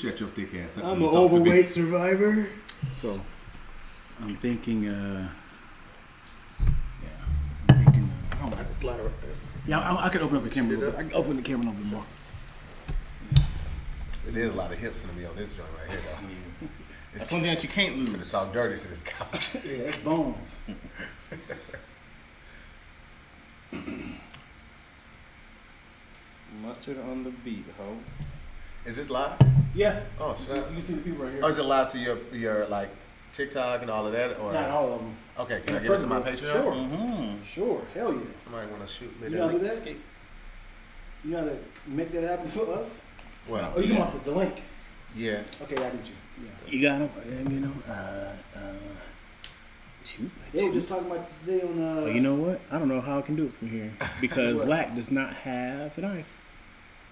shut your thick ass up. I'm an overweight survivor. So, I'm thinking, I can slide right there. yeah, I could open up the camera a little bit. I can open the camera a little bit more. It is a lot of hips for me on this joint right here, though. That's one thing that you can't lose. It's all dirty to this couch. Yeah, that's bones. Mustard on the beat, ho. Is this live? Yeah. Oh, You shit. can see the people right here. Oh, is it live to your like TikTok and all of that? Or Not all of them. okay, can I give it to my Patreon? Sure. Mm-hmm. Sure. Hell yeah. Somebody want to shoot me? You gotta do that? You gotta make that happen for us? Well, Oh, you talking about the link? yeah. Okay, I get you. Yeah. You got him, you know, They were just talking about this today on Oh, you know what? I don't know how I can do it from here because What? Lack does not have a knife.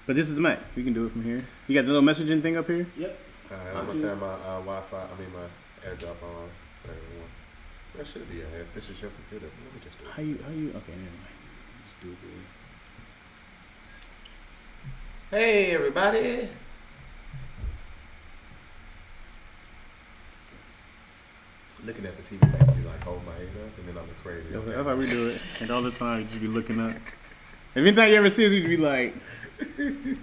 But this is the Mac. We can do it from here. You got the little messaging thing up here? Yep. Alright, I'm gonna turn my Wi-Fi. I mean my AirDrop on. That should be alright. If this is your computer, let me just do it. How you? Okay, never mind. Just do the. Hey everybody! Looking at the TV makes me like hold my head up, and then I'm crazy. That's how we do it. And all the time, you just be looking up. Anytime you ever see us, you be like, "God damn it,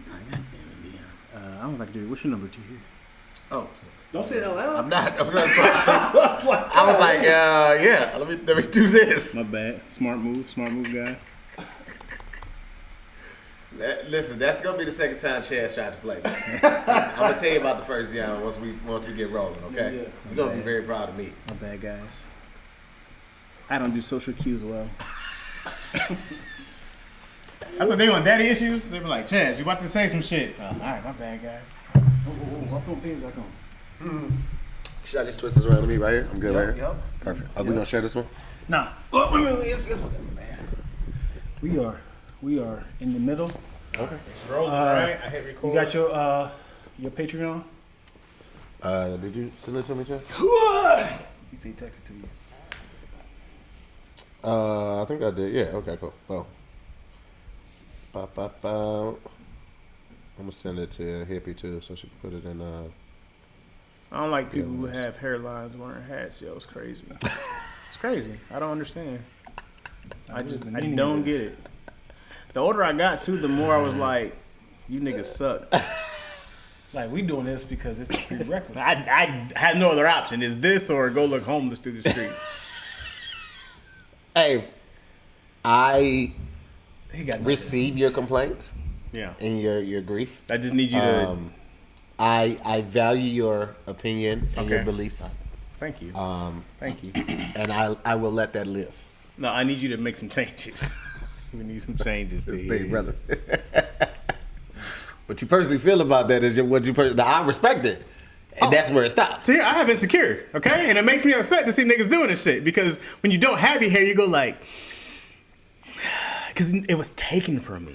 I don't like to do it. What's your number, Tahir?" Oh, Don't say it out loud. I'm not trying to. I was like, yeah. Let me do this. My bad. Smart move guy. Listen, that's gonna be the second time Chad tried to play. I'm gonna tell you about the first round once we get rolling. Okay, Yeah. you're gonna be very proud of me. My bad, guys. I don't do social cues well. That's what they want. Daddy issues. They be like, Chaz, you about to say some shit. All right, my bad, guys. I'll put my pants back on. Should I just twist this around to me right here? I'm good right here. Yep. Perfect. Are we gonna share this one? Nah. Well, I mean, it's whatever, man. We are in the middle. Okay. It's rolling, right? I hit record. You got your Patreon? Did you send it to me, Chad? He said he texted to you. I think I did. Yeah. Okay. Cool. Well. I'm gonna send it to Hippie too, so she can put it in. I don't like people who have hairlines wearing hats. Yo, it's crazy. It's crazy. I don't understand. I don't get it. The older I got too, the more I was like, you niggas suck. Like, we doing this because it's a prerequisite. I had no other option. Is this or go look homeless through the streets? Hey, I He got nothing. receive your complaints Yeah. and your grief. I just need you to. I value your opinion and your Okay. beliefs, Thank you. Thank you. and I will let that live. No, I need you to make some changes. We need some changes. This to thing, brother. What you personally feel about that is what you personally. Now, I respect it, and that's where it stops. See, I have insecure, okay? And it makes me upset to see niggas doing this shit because when you don't have your hair, you go like, because it was taken from me.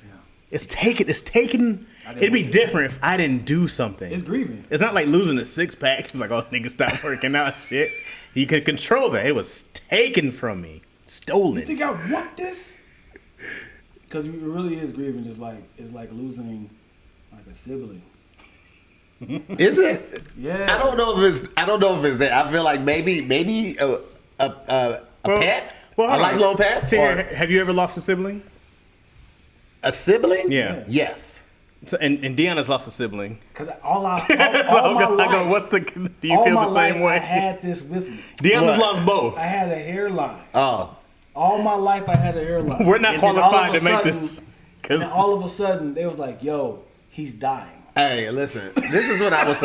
Yeah. It's taken. It'd be different if I didn't do something. It's grieving. It's not like losing a 6-pack. It's like, oh, niggas stop working out shit. You could control that. It was taken from me. Stolen. You think I want this? Because it really is grieving. It's like losing like a sibling. Is it? Yeah. I don't know if it's that. I feel like maybe a pet, a hold on. lifelong pet, Tahir, or have you ever lost a sibling? a sibling. Yeah. Yes. So, and Deanna's lost a sibling. Because all my So life, I go, what's the? Do you all feel my the same life way? I had this with me. Deanna's What? lost both. I had a hairline. Oh. All my life I had a hairline. We're not And then all qualified of to a make sudden- this. And then all of a sudden, they was like, yo, he's dying. Hey, listen. This is what I would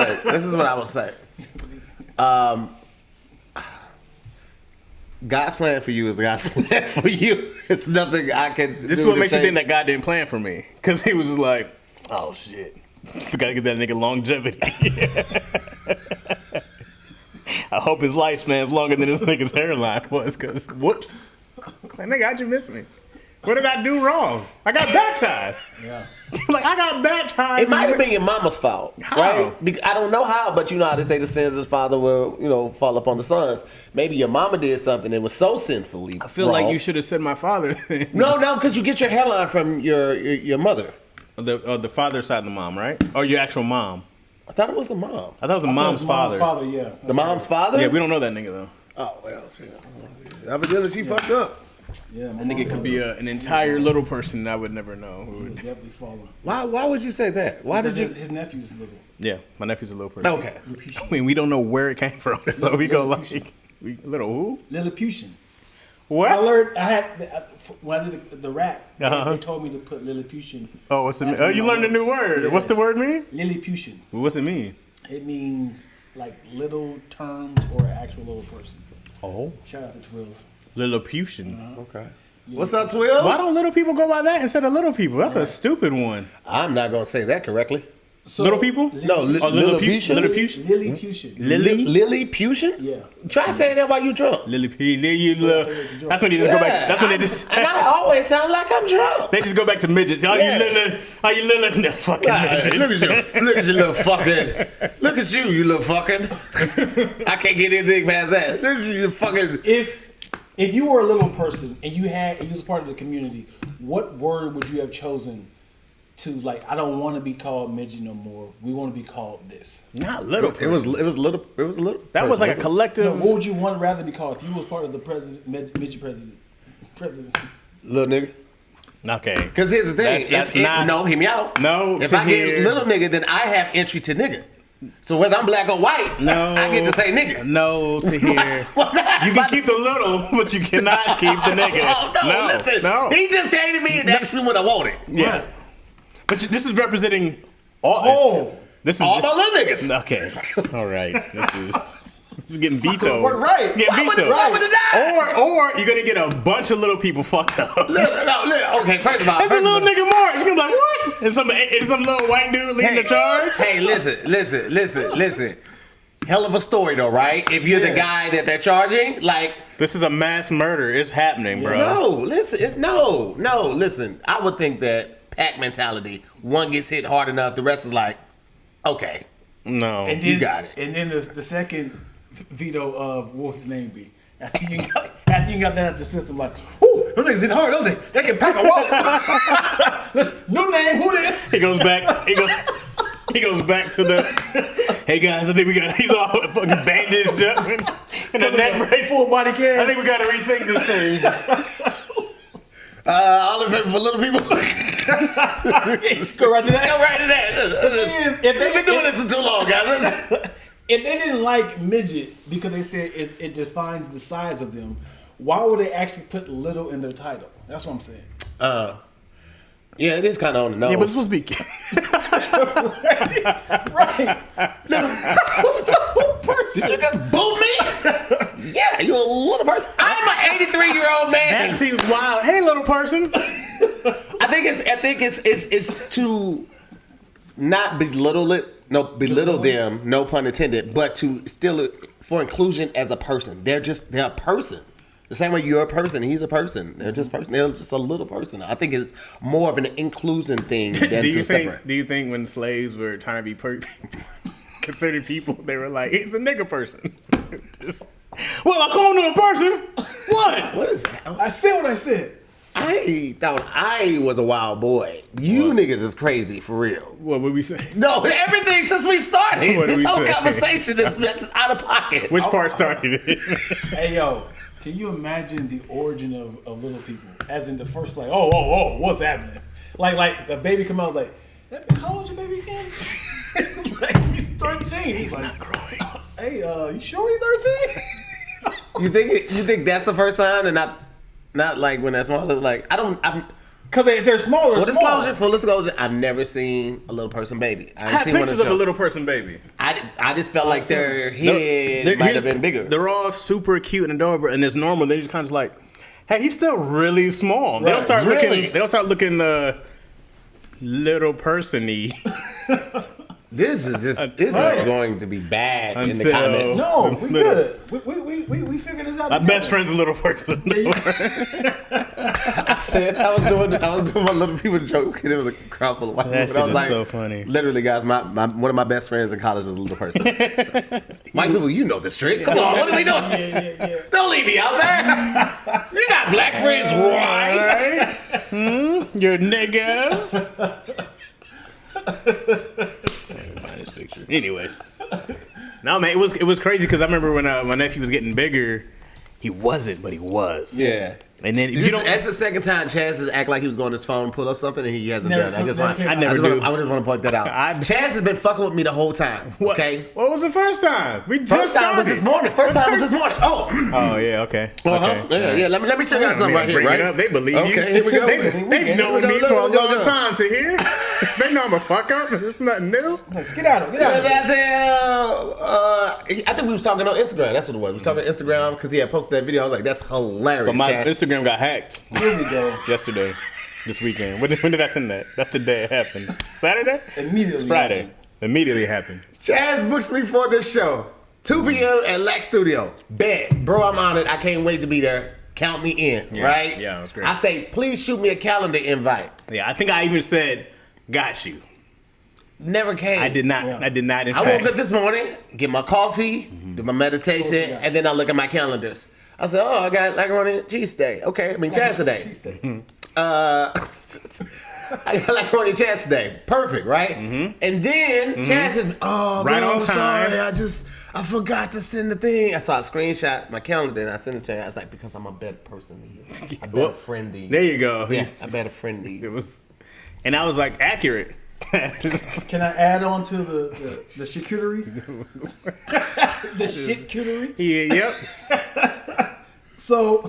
say. God's plan for you is God's plan for you. It's nothing I can. This is what makes you think that God didn't plan for me. Because he was just like, oh shit. Gotta get that nigga longevity. I hope his lifespan's longer than this nigga's hairline was. Because whoops. Like, nigga, how'd you miss me? What did I do wrong? I got baptized. Yeah. Like, I got baptized. It might have been your mama's fault, How? right? I don't know how, but you know how they say the sins of the father will, fall upon the sons. Maybe your mama did something that was so sinfully. I feel like you should have said my father. No, because you get your hairline from your mother. The father side of the mom, right? Or your actual mom. I thought it was the mom. I thought it was the mom's father. Yeah. The mom's father? Yeah, we don't know that nigga though. Oh, well, shit. Evidently, she fucked up. Yeah, That nigga could be an entire little person I would never know. He was definitely falling. Why would you say that? Why did you? His nephew's little. Yeah, my nephew's a little person. Okay. I mean, we don't know where it came from, so we go like, little who? Lilliputian. What? I learned. When I did the rap. They told me to put Lilliputian. Oh, what's it mean? Oh, you learned a new word. Yeah. What's the word mean? Lilliputian. What's it mean? It means like little terms or an actual little person. Oh, Shout out to Twills. Lilliputian. Okay. What's up, Twills? Why don't little people go by that instead of little people? That's a stupid one. I'm not going to say that correctly. So, Little people? No, Lilliputian. Lilliputian? Lilliputian. Lilliputian? Yeah. Try saying that while you drunk. That's when you just go back. That's when they just. And I always sound like I'm drunk. They just go back to midgets. Are you little? The fucking midgets. Look at you little fucking. Look at you little fucking. I can't get anything past that. Look at you fucking. If you were a little person and you was part of the community, what word would you have chosen to like? I don't want to be called midget no more. We want to be called this. Not little. It was little. That was like a collective. No, what would you want rather be called if you was part of the midget presidency? Little nigga. Okay. Because here's the thing. That's not. No, hear me out. No. If I get little nigga, then I have entry to nigga. So whether I'm black or white, no, I get to say nigga. No, to hear. You can keep the little, but you cannot keep the nigga. Oh, listen. No. He just came to me and asked me what I wanted. Yeah. Right. But this is representing all. This is all my little niggas. Okay. All right. This is getting vetoed. Right. It's getting vetoed. Why would it die? Or you're gonna get a bunch of little people fucked up. Look, okay, first of all. That's a little nigga more. You're gonna be like, what? And some little white dude leading the charge? Hey, listen. Hell of a story though, right? If you're the guy that they're charging, like. This is a mass murder. It's happening, bro. No, listen, listen. I would think that pack mentality, one gets hit hard enough, the rest is like, okay. No. And then, you got it. And then the second veto of what would his name be? After you got that out the system, like, ooh, them niggas hit hard, don't they? They can pack a wallet. New name, who this? He goes back. He goes back to the. Hey guys, I think he's all fucking bandaged up and a neck brace, full body cam. I think we got to rethink this thing. All in favor for little people. Go right to that. Go right to that. If they've been doing this for too long, guys. If they didn't like midget because they said it defines the size of them, why would they actually put little in their title? That's what I'm saying. Yeah, it is kind of on the nose. Yeah, but it's supposed to be. Right. Did you just boot me? Yeah, you a little person. I'm an 83-year-old man. That seems wild. Hey, little person. I think it's to not belittle it. No, belittle them. No pun intended. But to still for inclusion as a person. They're a person. The same way you're a person, he's a person. They're just person. They're just a little person. I think it's more of an inclusion thing than to separate. Do you think when slaves were trying to be considered people, they were like, he's a nigga person? Well, I call him a person. What? What is that? I said what I said. I thought I was a wild boy. You niggas is crazy for real. What would we say? No, everything since we started. What did This we whole say? conversation is out of pocket. Which part started it? Hey, yo. Can you imagine the origin of little people? As in the first, like, oh, what's happening? Like the baby come out like, how old's your baby again? It's like he's 13. He's like, not growing. Hey, you sure he's 13? You think that's the first sign, and not like when that's small? Like Because they're smaller. Full disclosure, I've never seen a little person baby. I have pictures of a little person baby. I just felt like their head might have been bigger. They're all super cute and adorable, and it's normal. They just kind of like, hey, he's still really small. Right. They don't start looking little person-y. This is going to be bad in the comments. No, we good. We figured this out. My best friend's a little person. I was doing my little people joke, and it was a crowd full of white people. I was like, so funny. Literally, guys, one of my best friends in college was a little person. So, white people, you know this trick. Come on, what are we doing? Yeah. Don't leave me out there. You got black friends, right? You're niggas. Find this picture. Anyways, no man, it was crazy because I remember when my nephew was getting bigger, he wasn't, but he was. Yeah. And then that's the second time Chaz has act like he was going to his phone and pull up something and he hasn't done. I just want to point that out. Chaz has been fucking with me the whole time. Okay. What was the first time? First time was this morning. Oh. Oh yeah. Okay. Yeah. Let me check out something right here. Right. They believe you. Okay. Here we go. They've known me for a long time. To hear. They know I'm a fuck up. It's nothing new. Get out of it. I think we was talking on Instagram. That's what it was. We was talking on Instagram because he had posted that video. I was like, that's hilarious. But my Instagram got hacked. Here we go. Yesterday. This weekend. When did I send that? That's the day it happened. Saturday? Immediately. Friday. Happened. Immediately happened. Chaz books me for this show. 2 p.m. at Lax Studio. Bet. Bro, I'm on it. I can't wait to be there. Count me in, right? Yeah, that's great. I say, please shoot me a calendar invite. Yeah, I think I even said, got you. Never came. I did not. Yeah. I did not, in fact. I woke up this morning, get my coffee, do my meditation, and then I look at my calendars. I said, oh, I got macaroni and cheese day. Okay, Chaz today. I got macaroni and cheese today. Perfect, right? Mm-hmm. And then Chaz is, right on time. Sorry, I forgot to send the thing. I saw a screenshot my calendar and I sent it to him. I was like, because I'm a better person than you. I better friend than you. There you go. Yeah, I better friend than you. It was, and I was like, accurate. Can I add on to the charcuterie? The shit-cuterie? Yeah, yep. So,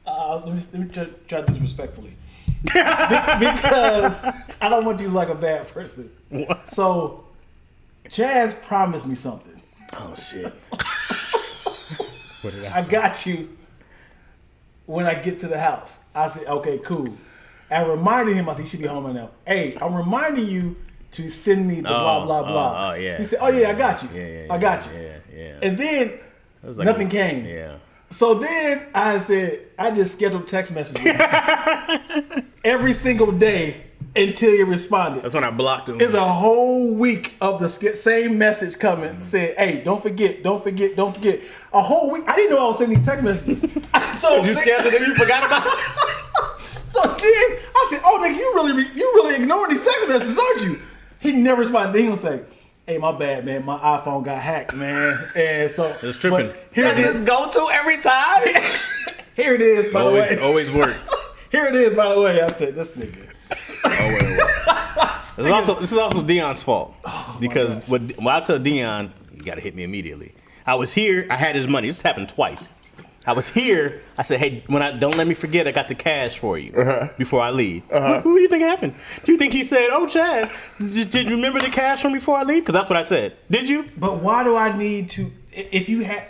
let me try this respectfully. Because I don't want you like a bad person. What? So, Chaz promised me something. Oh, shit. What did I got you when I get to the house. I said, okay, cool. I reminded him, I think he should be home right now. Hey, I'm reminding you to send me the blah, blah, blah. Oh, yeah. He said, oh, yeah, I got you. Yeah, I got you. Yeah. And then like nothing came. Yeah. So then I said, I just scheduled text messages every single day until he responded. That's when I blocked him. It's a whole week of the same message coming. Said, hey, don't forget. A whole week. I didn't know I was sending these text messages. So you scared that you forgot about it? So then I said, "Oh, nigga, you really ignoring these text messages, aren't you?" He never responded. Then he was like, "Hey, my bad, man. My iPhone got hacked, man." And so it was tripping. Does this go to every time? Here it is, by the way. Always works. Here it is, by the way. I said, "This nigga." This is also Dion's fault because when I tell Dion, you got to hit me immediately. I was here. I had his money. This happened twice. I was here. I said, "Hey, don't let me forget. I got the cash for you before I leave." What do you think happened? Do you think he said, "Oh, Chaz, did you remember the cash from before I leave?" Because that's what I said. Did you? But why do I need to? If you had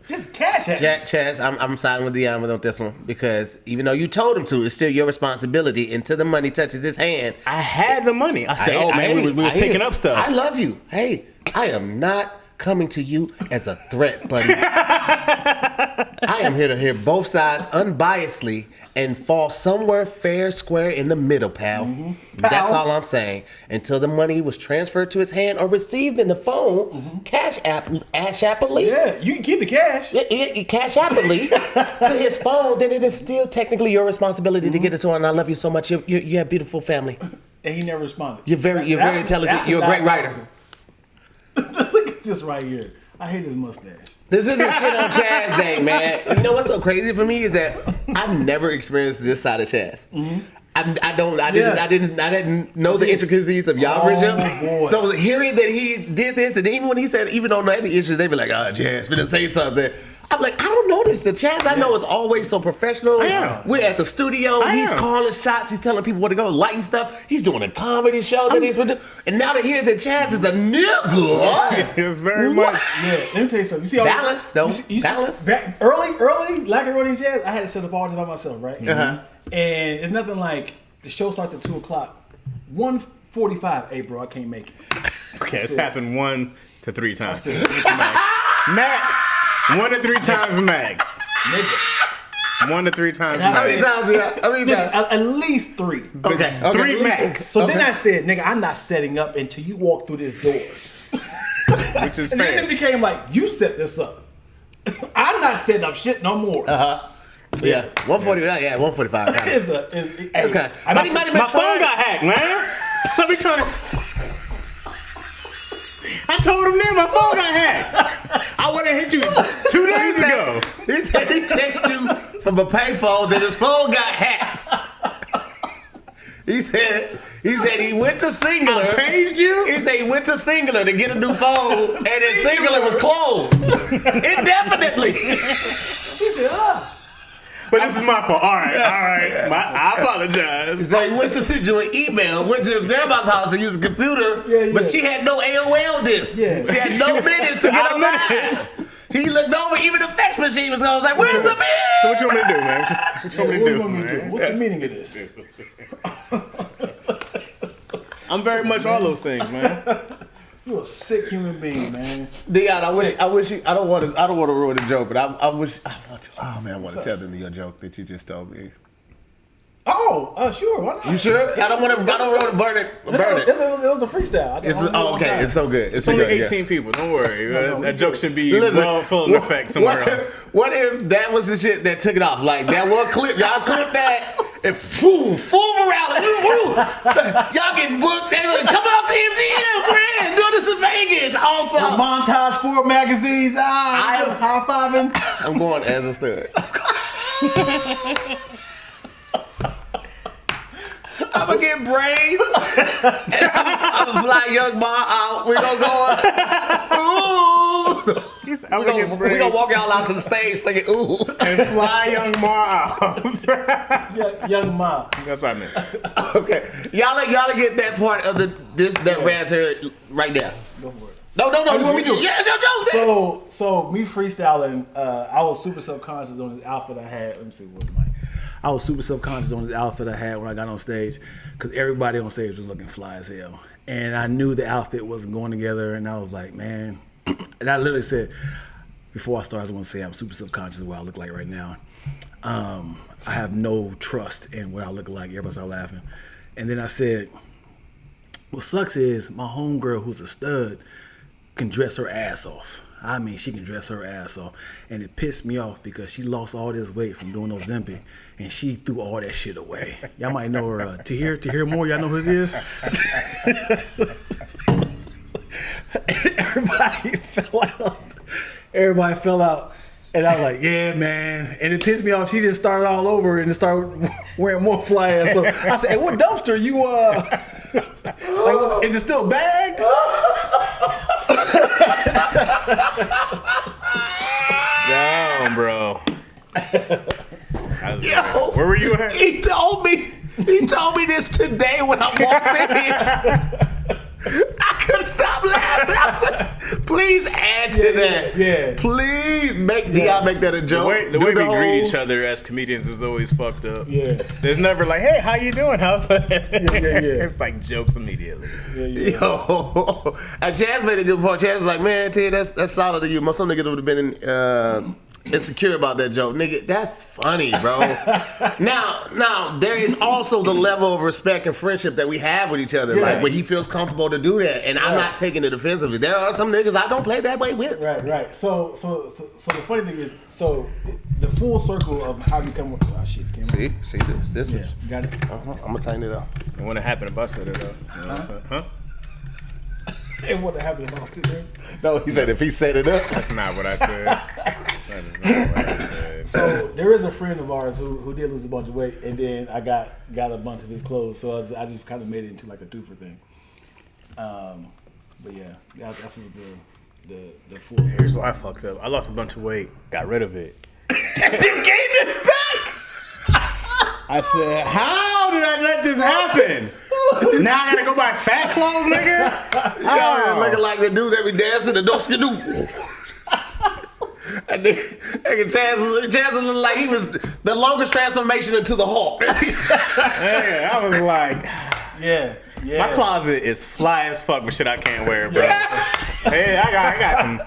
just cash it. Chaz, I'm siding with Dion on this one because even though you told him to, it's still your responsibility until the money touches his hand. I had the money. I said, "Oh man, we was picking up stuff." I love you. Hey, I am not coming to you as a threat, buddy. I am here to hear both sides unbiasedly and fall somewhere fair square in the middle, pal. Mm-hmm. That's all I'm saying. Until the money was transferred to his hand or received in the phone, cash apply. Yeah, you can keep the cash. Cash apply to his phone, then it is still technically your responsibility to get it to him. And I love you so much. You have a beautiful family. And he never responded. You're very intelligent. You're a great writer. Look at this right here. I hate his mustache. This isn't shit on Chaz Day, man. You know what's so crazy for me is that I've never experienced this side of Chaz. Mm-hmm. I didn't know the intricacies of y'all bridge. So hearing that he did this, and even when he said even on any issues, they be like, "Oh, Chaz, finna say something." I'm like, I don't know this. The Chaz I know is always so professional. We're at the studio. He's calling shots. He's telling people where to go, lighting stuff. He's doing a comedy show that he's been doing. And now to hear that Chaz is a nigga. It's very much. Yeah, let me tell you something. You see Dallas, though. Dallas. Early, like a running Chaz, I had to set up all this by myself, right? Uh-huh. And it's nothing like the show starts at 2:00. 1:45. Hey, bro, I can't make it. Okay, it's happened 1 to 3 times. Max. 1 to 3 times max. 1 to 3 times max. How many times? At least 3. Okay. 3 max. So then I said, nigga, I'm not setting up until you walk through this door. Which is and fair. then it became like, you set this up. I'm not setting up shit no more. Yeah, 140. Yeah, 145. My phone got hacked, man. be trying to. I told him then my phone got hacked. I would have hit you 2 days ago. He said he texted you from a payphone that his phone got hacked. He said he went to Singular. I paged you? He said he went to Singular to get a new phone, and then Singular was closed indefinitely. He said, But this is my fault. All right. I apologize. So he went to send you an email, went to his grandma's house and used a computer, but she had no AOL disk. Yeah. She had no minutes to get online. He looked over, even the fax machine was on. I was like, where's the man? So what you want me to do, man? What you want me to do, man? What's the meaning of this? I'm very much all those things, man. You're a sick human being, man. Dion, I wish you. I don't want to ruin the joke, but I want to tell them your joke that you just told me. Oh, sure. Why not? You sure? I don't want to burn it. It was a freestyle. Okay. It's so good. It's only 18 people. Don't worry. That joke should be full in effect somewhere else. What if that was the shit that took it off? Like that one clip, y'all clip that. And full virality. Y'all getting booked. They like, come out to MGM, man. Do this in Vegas. All for Montage 4 magazines. I'm high-fiving. I'm going as a stud. I'm gonna get braids. And I'm gonna fly Young Ma out. We gonna go. Ooh. We gonna walk y'all out to the stage singing ooh and fly Young Ma out. Young Ma. That's what I meant. Okay, y'all get that part of that rant here right now. Go for it. No. You want me to do it? Yeah, it's your joke. So me freestyling. I was super subconscious on this outfit I had. Let me see what my. I was super subconscious on this outfit I had when I got on stage because everybody on stage was looking fly as hell. And I knew the outfit wasn't going together, and I was like, man. And I literally said, before I start, I just want to say I'm super subconscious of what I look like right now. I have no trust in what I look like. Everybody started laughing. And then I said, what sucks is my homegirl, who's a stud, can dress her ass off. I mean, she can dress her ass off. And it pissed me off because she lost all this weight from doing Ozempic, and she threw all that shit away. Y'all might know her, Tahir Moore. Y'all know who she is? Everybody fell out. And I was like, yeah, man. And it pissed me off. She just started all over and started wearing more fly ass clothes. I said, hey, what dumpster you, like, is it still bagged? Down, bro. Yo, where were you at? He told me this today when I walked in here. I couldn't stop laughing. I said, please add to that. Yeah. Please make Dion make that a joke. The way we greet each other as comedians is always fucked up. Yeah. There's never like, hey, how you doing? How's that? Yeah. It's like jokes immediately. Yeah. Yo, and Chaz made a good point. Chaz was like, man, Ted, that's solid to you. Some niggas would have been insecure about that joke. Nigga, that's funny, bro. Now, there is also the level of respect and friendship that we have with each other. Yeah. Like, where he feels comfortable to do that. And I'm not taking it offensively. There are some niggas I don't play that way with. Right. So the funny thing is, the full circle of how you come with came See this yeah, one. you got it. I'm gonna tighten it up. And when it happened, if I said it, though. You know what I'm saying? Huh? And what happened if I sit there? No, he said if he set it up. That's not what I said. That is not what I said. So there is a friend of ours who did lose a bunch of weight, and then I got a bunch of his clothes. So I just kind of made it into like a twofer thing. But yeah, that was the full. Here's why I fucked up. I lost a bunch of weight, got rid of it. And then gained it back. I said, how did I let this happen? Now I gotta go buy fat clothes, nigga? Y'all looking like the dude that be dancing the don't skidoo. And then Chaz looked like he was the longest transformation into the Hulk. Hey, I was like, Yeah. my closet is fly as fuck with shit I can't wear, bro. Hey, I got some.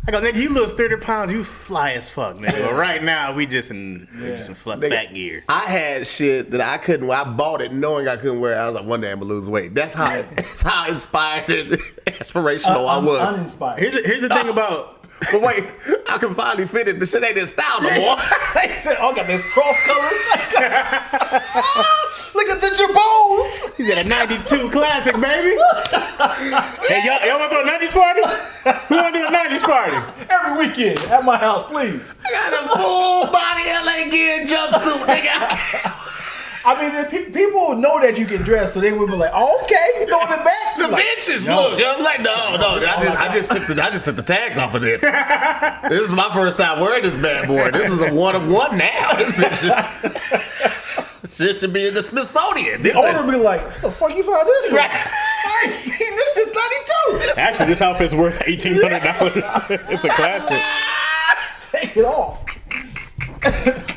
I go, nigga, you lose 30 pounds, you fly as fuck, nigga. But right now, we just in fat gear. I had shit that I couldn't wear. I bought it knowing I couldn't wear it. I was like, one day I'm gonna lose weight. That's how inspired and aspirational I was. Uninspired. Here's the thing about. But wait, y'all can finally fit it. The shit ain't in style no more. They said, "Oh, got this cross colors. Look at the jabos." He's at a 92 classic, baby. Hey, y'all want to go to a 90s party? Who want to do a 90s party? Every weekend at my house, please. I got a full body LA Gear jumpsuit, nigga. I mean, people know that you can dress, so they would be like, oh, "Okay, you throwing it back." The Like, vintage no. look. I'm like, no. I just took the tags off of this. This is my first time wearing this bad boy. This is a 1 of 1 now. This shit should be in the Smithsonian. The owner be like, "What the fuck you found this from?" Right. I ain't seen this since '92. Actually, this outfit's worth $1,800. It's a classic. Take it off.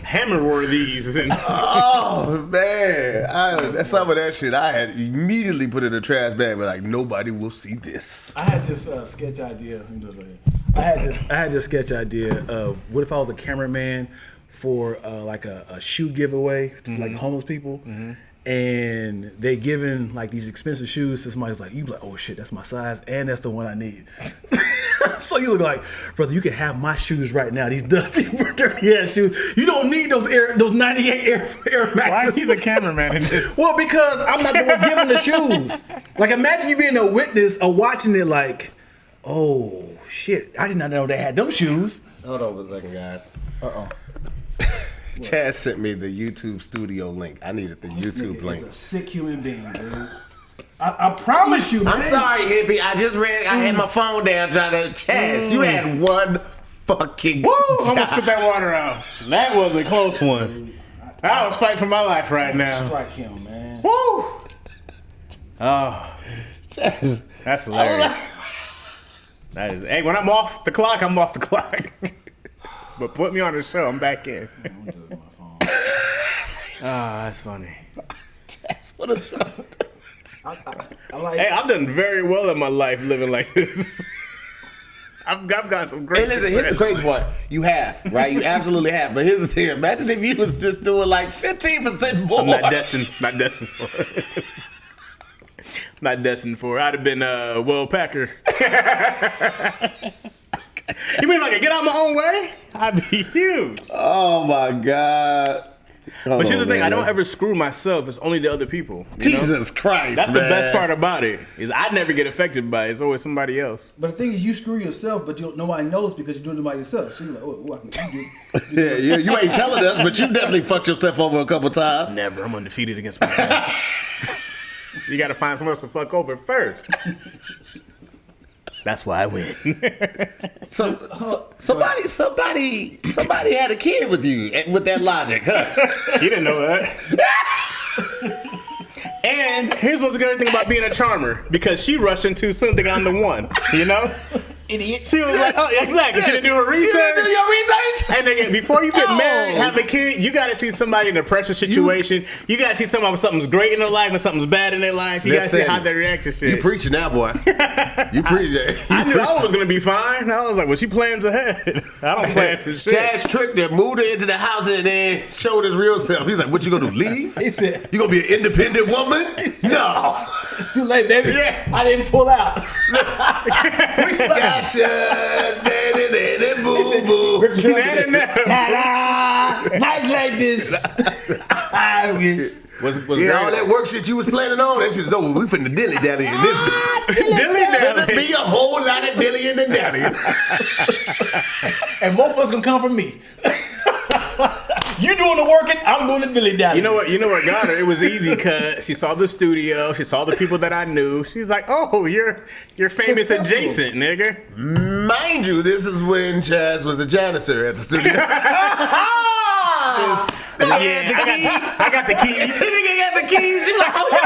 Hammer wore these. And Oh man, some of that shit I had immediately put in the trash bag, but like nobody will see this. I had this sketch idea. Let me do it right here. I had this sketch idea of what if I was a cameraman for like a shoe giveaway to like homeless people, and they giving like these expensive shoes to somebody's like, you be like, "Oh shit, that's my size and that's the one I need." So you look like, "Brother, you can have my shoes right now. These dusty, dirty ass shoes. You don't need those 98 Air Maxes." why are you the cameraman in this? Well, because I'm not the one giving the shoes. Like, imagine you being a witness or watching it like, "Oh shit, I did not know they had them shoes." Hold on a second, guys. Chad sent me the YouTube studio link. I needed the YouTube link. He's a sick human being, dude. I promise you, man. I'm sorry, hippie. I had my phone down trying to Chaz. You had one fucking Almost spit that water out. That was a close one. I was fighting for my life right now. Strike him, man. Woo! Oh, Chaz. that's hilarious. That is. Hey, when I'm off the clock, I'm off the clock. But put me on the show, I'm back in. That's funny. Chaz, what a show. I like. Hey, I've done very well in my life living like this. I've gotten some great. Hey, listen, here's the crazy part. You have, right? You absolutely have. But here's the thing. Imagine if you was just doing like 15% more. I'm not destined for it. Not destined for it. I'd have been Will Packer. You mean if I could get out my own way? I'd be huge. Oh my God. But here's the thing, I don't ever screw myself. It's only the other people. You know? Jesus Christ, That's man. the best part about it. Is I never get affected by it. It's always somebody else. But the thing is, you screw yourself, but nobody knows because you're doing it by yourself. So you're like, "Oh, I can do it." Yeah, you ain't telling us, but you definitely fucked yourself over a couple times. Never. I'm undefeated against myself. You got to find someone else to fuck over first. That's why I win. Somebody had a kid with you with that logic, huh? She didn't know that. And here's what's the good thing about being a charmer. Because she rushed in too soon thinking I'm the one. You know? Idiot. She was like, oh, exactly. She didn't do her research. You didn't do your research? And again, before you get married, have a kid, you got to see somebody in a pressure situation. You got to see somebody with something's great in their life and something's bad in their life. You got to see how they react to shit. You preaching now, boy. You preaching. I knew I was going to be fine. I was like, well, she plans ahead. I don't plan for shit. Jazz tricked her, moved her into the house, and then showed his real self. He's like, what you going to do, leave? He said, You going to be an independent woman? No. "It's too late, baby. Yeah. I didn't pull out." Gotcha. Nanny, boo, boo. Ta-da! Nice like this. I wish. Was Yeah, all that work shit you was planning on, that shit's over. We finna dilly-dally in this bitch. There'll be a whole lot of dillying and dallying. And both of us gonna come from me. You doing the working, I'm doing the dilly dally. You know what got her? It was easy because she saw the studio, she saw the people that I knew. She's like, "Oh, you're famous Successful. adjacent, nigga." Mind you, this is when Chaz was a janitor at the studio. I got the keys. The nigga got the keys. You like, oh, you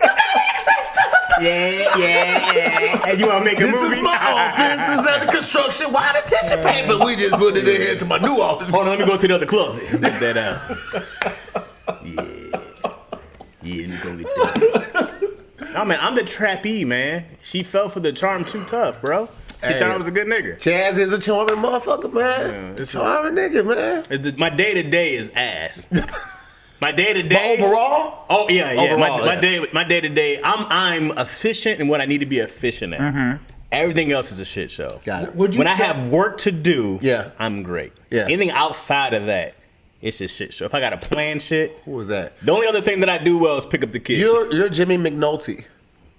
got access to the stuff. Yeah. And you want to make a This movie? is my office. This is under construction. Why the tissue paper? We just put it in here to my new office. Hold on, let me go to the other closet. Get that out. Yeah, let me go get that. No, man, I'm the trappee, man. She fell for the charm too tough, bro. She thought I was a good nigga. Chaz is a charming motherfucker, man. Yeah, it's charming nigga, man. My day-to-day is ass. My day-to-day. But overall? Oh, yeah. Overall, My day-to-day, I'm efficient in what I need to be efficient at. Everything else is a shit show. Got it. Would you When I try- have work to do, Yeah. I'm great. Yeah. Anything outside of that, it's a shit show. If I got to plan shit, Who was that? the only other thing that I do well is pick up the kids. You're Jimmy McNulty.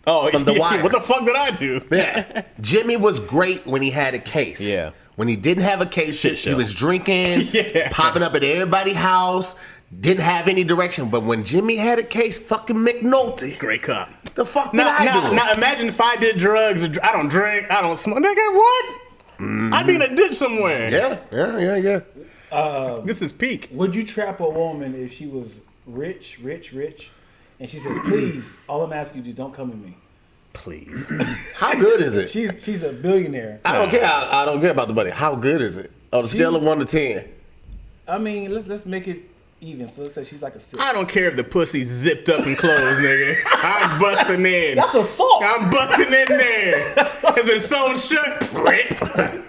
Oh, from The Wire. What the fuck did I do? Yeah. Jimmy was great when he had a case. Yeah. When he didn't have a case, Shit he show. was drinking, Yeah. popping up at everybody's house, didn't have any direction. But when Jimmy had a case, fucking McNulty, Great cop. the fuck did I do? Now imagine if I did drugs. I don't drink. I don't smoke. Nigga, what? I'd be in a ditch somewhere. Yeah. This is peak. Would you trap a woman if she was rich, and she said, "Please, all I'm asking you to do, don't come to me." Please. How good is it? She's a billionaire. I don't care. I don't care about the money. How good is it? On a scale of 1 to 10. I mean, let's make it even. So let's say she's like a 6. I don't care if the pussy's zipped up and closed, nigga. I'm busting in. That's assault. I'm busting in there. It's been sewn shut.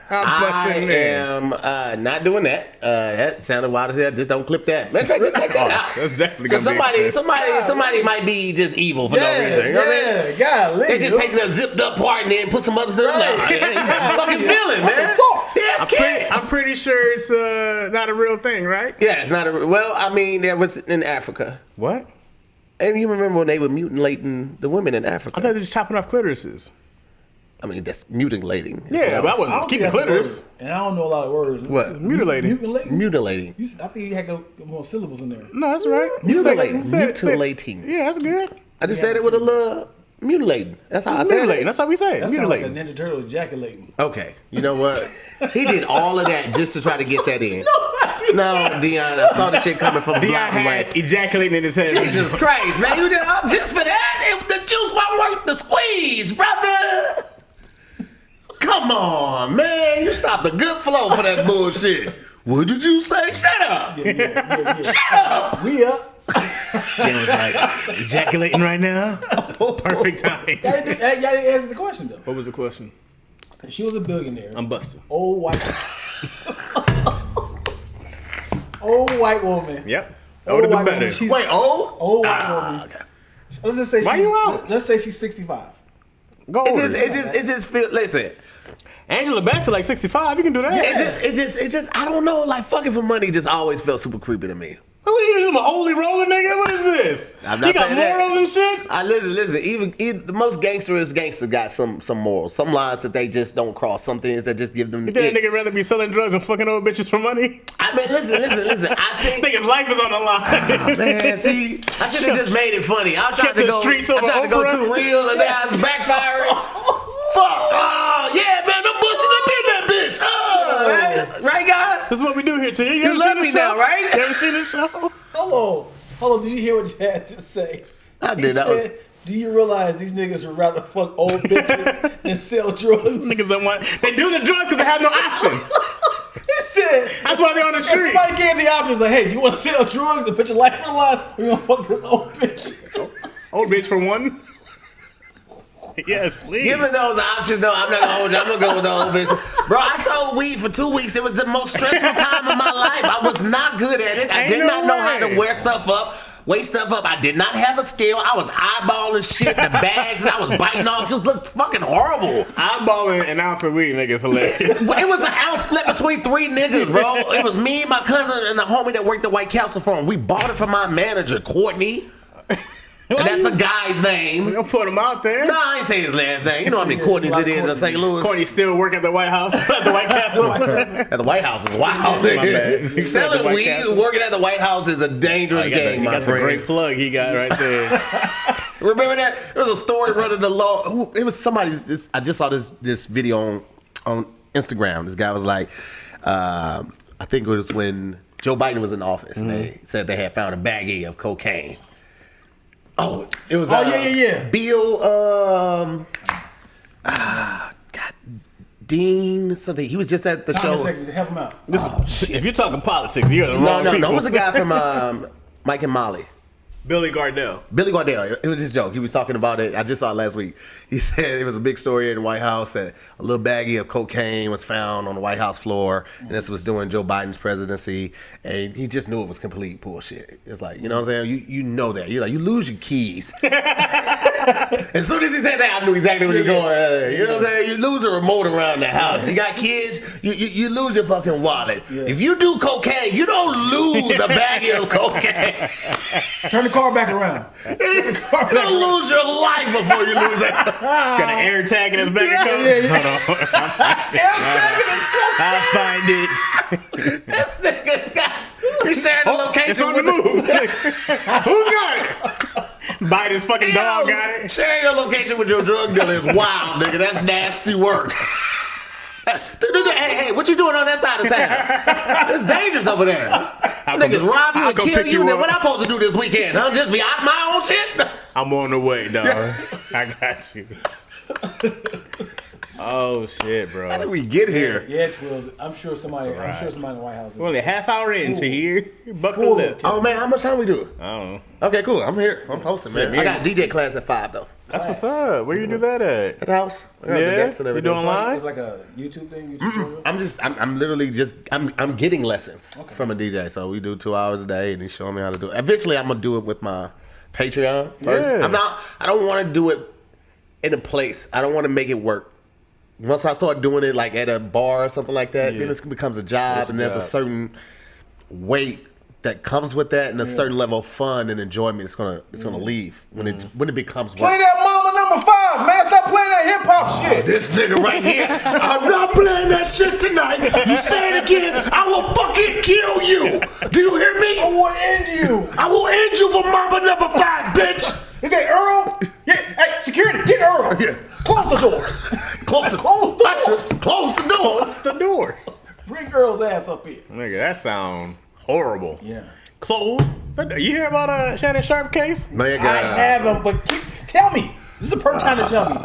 I'm busting in there. am not doing that. That sounded wild as hell. Just don't clip that. Matter of fact, just take that out. That's definitely Because gonna be somebody might be just evil for no reason. You know what I mean? golly. They just take the zipped up part and then put some other stuff like, he's a fucking villain, man. That's assault. Yes, kids. I'm pretty sure it's not a real thing, right? Yeah, it's not a. Well, I mean, that was in Africa. What? And you remember when they were mutilating the women in Africa? I thought they were just chopping off clitorises. I mean, that's mutilating. Yeah, but I I wouldn't don't keep think the that's a clitoris. word. And I don't know a lot of words. What? Mutilating. Mutilating. I think you had to go more syllables in there. No, that's right. Mutilating. Say it. Mutilating. Yeah, that's good. I just said it with a little mutilating. That's how I said Mutilating. it. That's how we say it. That sounds like a Mutilating. Ninja Turtle ejaculating. Okay. You know what? He did all of that just to try to get that in. No, Dion, I saw the shit coming from Dion block away. had ejaculating in his head. Jesus Christ, man. You did all just for that? The juice wasn't worth the squeeze, brother. Come on, man. You stopped the good flow for that bullshit. What did you say? Shut up. Yeah. Shut up. We up. Jen was like, ejaculating right now? Perfect time. Y'all didn't answer the question though. What was the question? If she was a billionaire, I'm busting. old white woman. Yep. Old Older the white better. woman, she's- Wait, Old white woman. okay. Let's just say Why you out? Let's say she's 65. Go It older. just feel. Listen, Angela Bassett like 65. You can do that. it just. I don't know. Like fucking for money just always felt super creepy to me. What are you, a holy roller, nigga? What is this? I'm not You got saying that. morals and shit? Listen. Even the most gangsters got some morals. Some lines that they just don't cross. Some things that just give them. You think that nigga rather be selling drugs and fucking old bitches for money? I mean, listen. I think. Nigga's life is on the line. Man, see, I should have just made it funny. I was trying Kept to the go. streets I over tried to go Oprah. too real, and now it's backfiring. Fuck. Oh yeah, man, I'm busting up in that bitch. Oh, right, guys. This is what we do here, T. You You ever love seen the me show? now, right? You ever seen the show? Hold on. Did you hear what Jazz just say? I He did. That was. said, do you realize these niggas would rather fuck old bitches than sell drugs? Niggas don't want. They do the drugs because they have no options. He said, That's why they're on the if street. somebody gave the options like, hey, do you want to sell drugs and put your life on the line, or you want to fuck this old bitch? Old bitch for one. Yes, please. Given those options, though, I'm not gonna hold you. I'm gonna go with the old bitch. Bro, I sold weed for 2 weeks. It was the most stressful time of my life. I was not good at it. I Ain't did no not know how way. to wear stuff up, weight stuff up. I did not have a scale. I was eyeballing shit, the bags, and I was biting off. Just looked fucking horrible. I'm balling an ounce of weed, nigga. It's hilarious. It was an ounce split between 3 niggas, bro. It was me, my cousin, and the homie that worked the White Council for him. We bought it from my manager, Courtney. And that's a guy's name. Don't put him out there. No, I ain't say his last name. You know how many Courtneys it is in St. Louis? Courtney still work at the White House, at the White Castle. At the White House is wild. My bad. He said the Selling White weed, Castle. working at the White House is a dangerous game, my That's a friend. great plug he got right there. Remember that? There was a story running along. It was somebody's. I just saw this video on Instagram. This guy was like, I think it was when Joe Biden was in office. And they said they had found a baggie of cocaine. Oh, it was. yeah. Bill. God, Dean something. He was just at the Comment show. section to help him out. If you're talking politics, you're the wrong No. people. It was a guy from Mike and Molly. Billy Gardell. Billy Gardell. It was his joke. He was talking about it. I just saw it last week. He said it was a big story in the White House that a little baggie of cocaine was found on the White House floor, and this was during Joe Biden's presidency, and he just knew it was complete bullshit. It's like, you know what I'm saying? You know that. You're like, you lose your keys. As soon as he said that, I knew exactly where he's going. You know what I'm saying? You lose a remote around the house. You got kids, you lose your fucking wallet. Yeah. If you do cocaine, you don't lose a baggie of cocaine. Turn the car back around. You'll lose your life before you lose it. Got an air tag in his back account? Hold on. Air tag in his cocaine. I'll find it. This nigga got, he's sharing the location. It's on the move. Who's got it? Biden's fucking dog got it. Sharing your location with your drug dealer is wild, nigga. That's nasty work. Hey, what you doing on that side of town? It's dangerous over there. Niggas rob you and kill you. Then what I'm supposed to do this weekend? Huh? Just be out my own shit? I'm on the way, dog. I got you. Oh shit, bro. How did we get here? Yeah, Twills. I'm sure somebody in the White House. We're only a half hour in, Tahir. Buckle up. Oh man, how much time we do? I don't know. Okay, cool. I'm here. I'm posting, man. I got DJ class at 5 though. That's what's up. Where you do that at? At the house. Yeah. You doing live? It's like a YouTube thing. YouTube I'm literally I'm getting lessons from a DJ. So we do 2 hours a day, and he's showing me how to do it. Eventually, I'm gonna do it with my Patreon first. Yeah. I don't want to do it in a place. I don't want to make it work. Once I start doing it like at a bar or something like that, then it becomes a job, and there's a certain weight that comes with that, and a certain level of fun and enjoyment. It's gonna leave when it becomes work. Play that Mama number 5, man. Stop playing that hip hop shit. This nigga right here, I'm not playing that shit tonight. You say it again, I will fucking kill you. Do you hear me? I will end you. I will end you for Mama number 5, bitch. Is that Earl? Yeah. Hey, security, get Earl. Yeah. Close the doors. Close the doors. The doors. Bring Earl's ass up here. Nigga, that sound horrible. Yeah. Close. You hear about Shannon Sharp case? Man, I haven't, but tell me. This is the perfect time to tell me.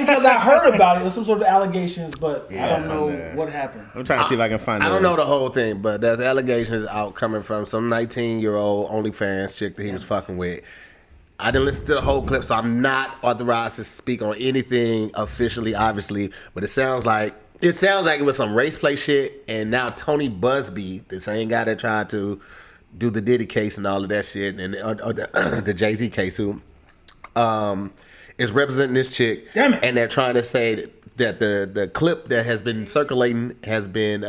Because I heard about it. There's some sort of allegations, but I don't know what happened. I'm trying to see if I can find it. I don't know the whole thing, but there's allegations out coming from some 19-year-old OnlyFans chick that he was fucking with. I didn't listen to the whole clip, so I'm not authorized to speak on anything officially, obviously. But it sounds like it was some race play shit, and now Tony Busby, the same guy that tried to do the Diddy case and all of that shit, and the Jay-Z case too, is representing this chick. Damn it. And they're trying to say that the clip that has been circulating has been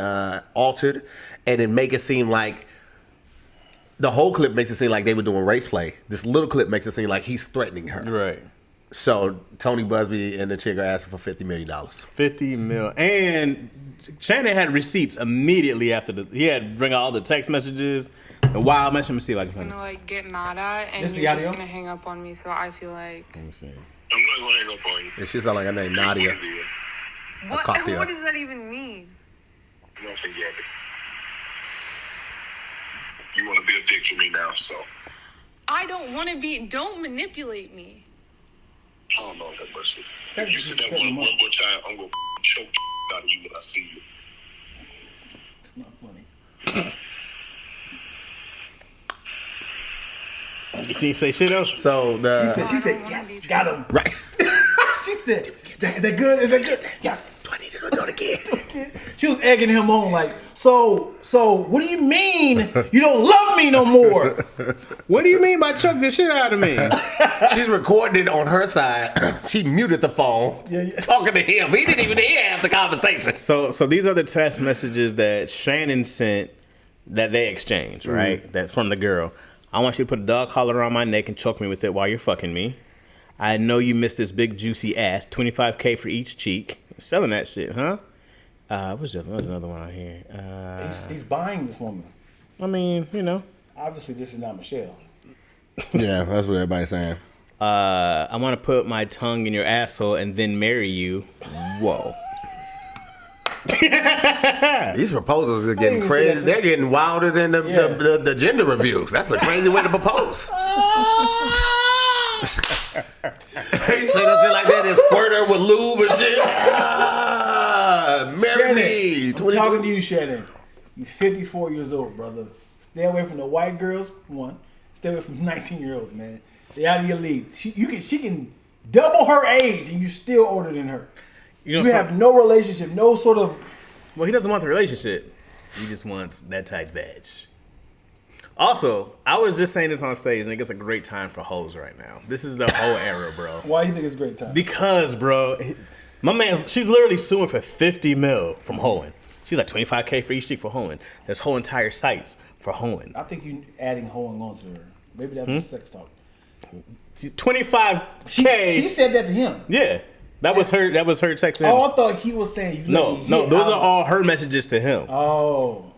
altered, and it make it seem like the whole clip makes it seem like they were doing race play. This little clip makes it seem like he's threatening her. Right. So Tony Busby and the chick are asking for $50 million. $50 million. And Shannon had receipts immediately after he had to bring out all the text messages, the wild message. Let me see if I can find it. Gonna like get mad at, and This you're the just audio? gonna hang up on me. So I feel like Let me see. I'm not gonna hang up on you. And she sound like her name Nadia. what? cocktail. What does that even mean? You don't think you have it. You want to be a dick to me now, so. I don't want to be. Don't manipulate me. I don't know that mercy. If you sit there one more time, I'm gonna choke out of you when I see you. It's not funny. You see, say shit else. So She said, yes, got him. right. She said, is that good? Is that good? Yes. Do I need to do it again? She was egging him on like, so what do you mean you don't love me no more? What do you mean by choke the shit out of me? She's recording it on her side. She muted the phone, talking to him. He didn't even hear half the conversation. So these are the text messages that Shannon sent that they exchanged, right? That from the girl. I want you to put a dog collar around my neck and choke me with it while you're fucking me. I know you missed this big juicy ass. $25K for each cheek. Selling that shit, huh? What's the other? There's another one out here. He's buying this woman. I mean, you know. Obviously, this is not Michelle. Yeah, that's what everybody's saying. I want to put my tongue in your asshole and then marry you. Whoa. These proposals are getting crazy. They're getting wilder than the gender reviews. That's a crazy way to propose. He say that shit like that and squirt her with lube and shit. Marry me. I'm talking to you, Shannon. You're 54 years old, brother. Stay away from the white girls, one. Stay away from 19-year-olds, man. They out of your league. She can double her age and you still older than her. You have no relationship, no sort of. Well, he doesn't want the relationship. He just wants that type veg. Also, I was just saying this on stage, and I think it's a great time for hoes right now. This is the whole era, bro. Why do you think it's a great time? Because, bro, my man, she's literally suing for $50 million from hoeing. She's like $25K for each chick for hoeing. There's whole entire sites for hoeing. I think you adding hoeing on to her. Maybe that's just sex talk. $25K. She said that to him. Yeah. That was her text. Oh, I thought he was saying. No, those are all her messages to him. Oh,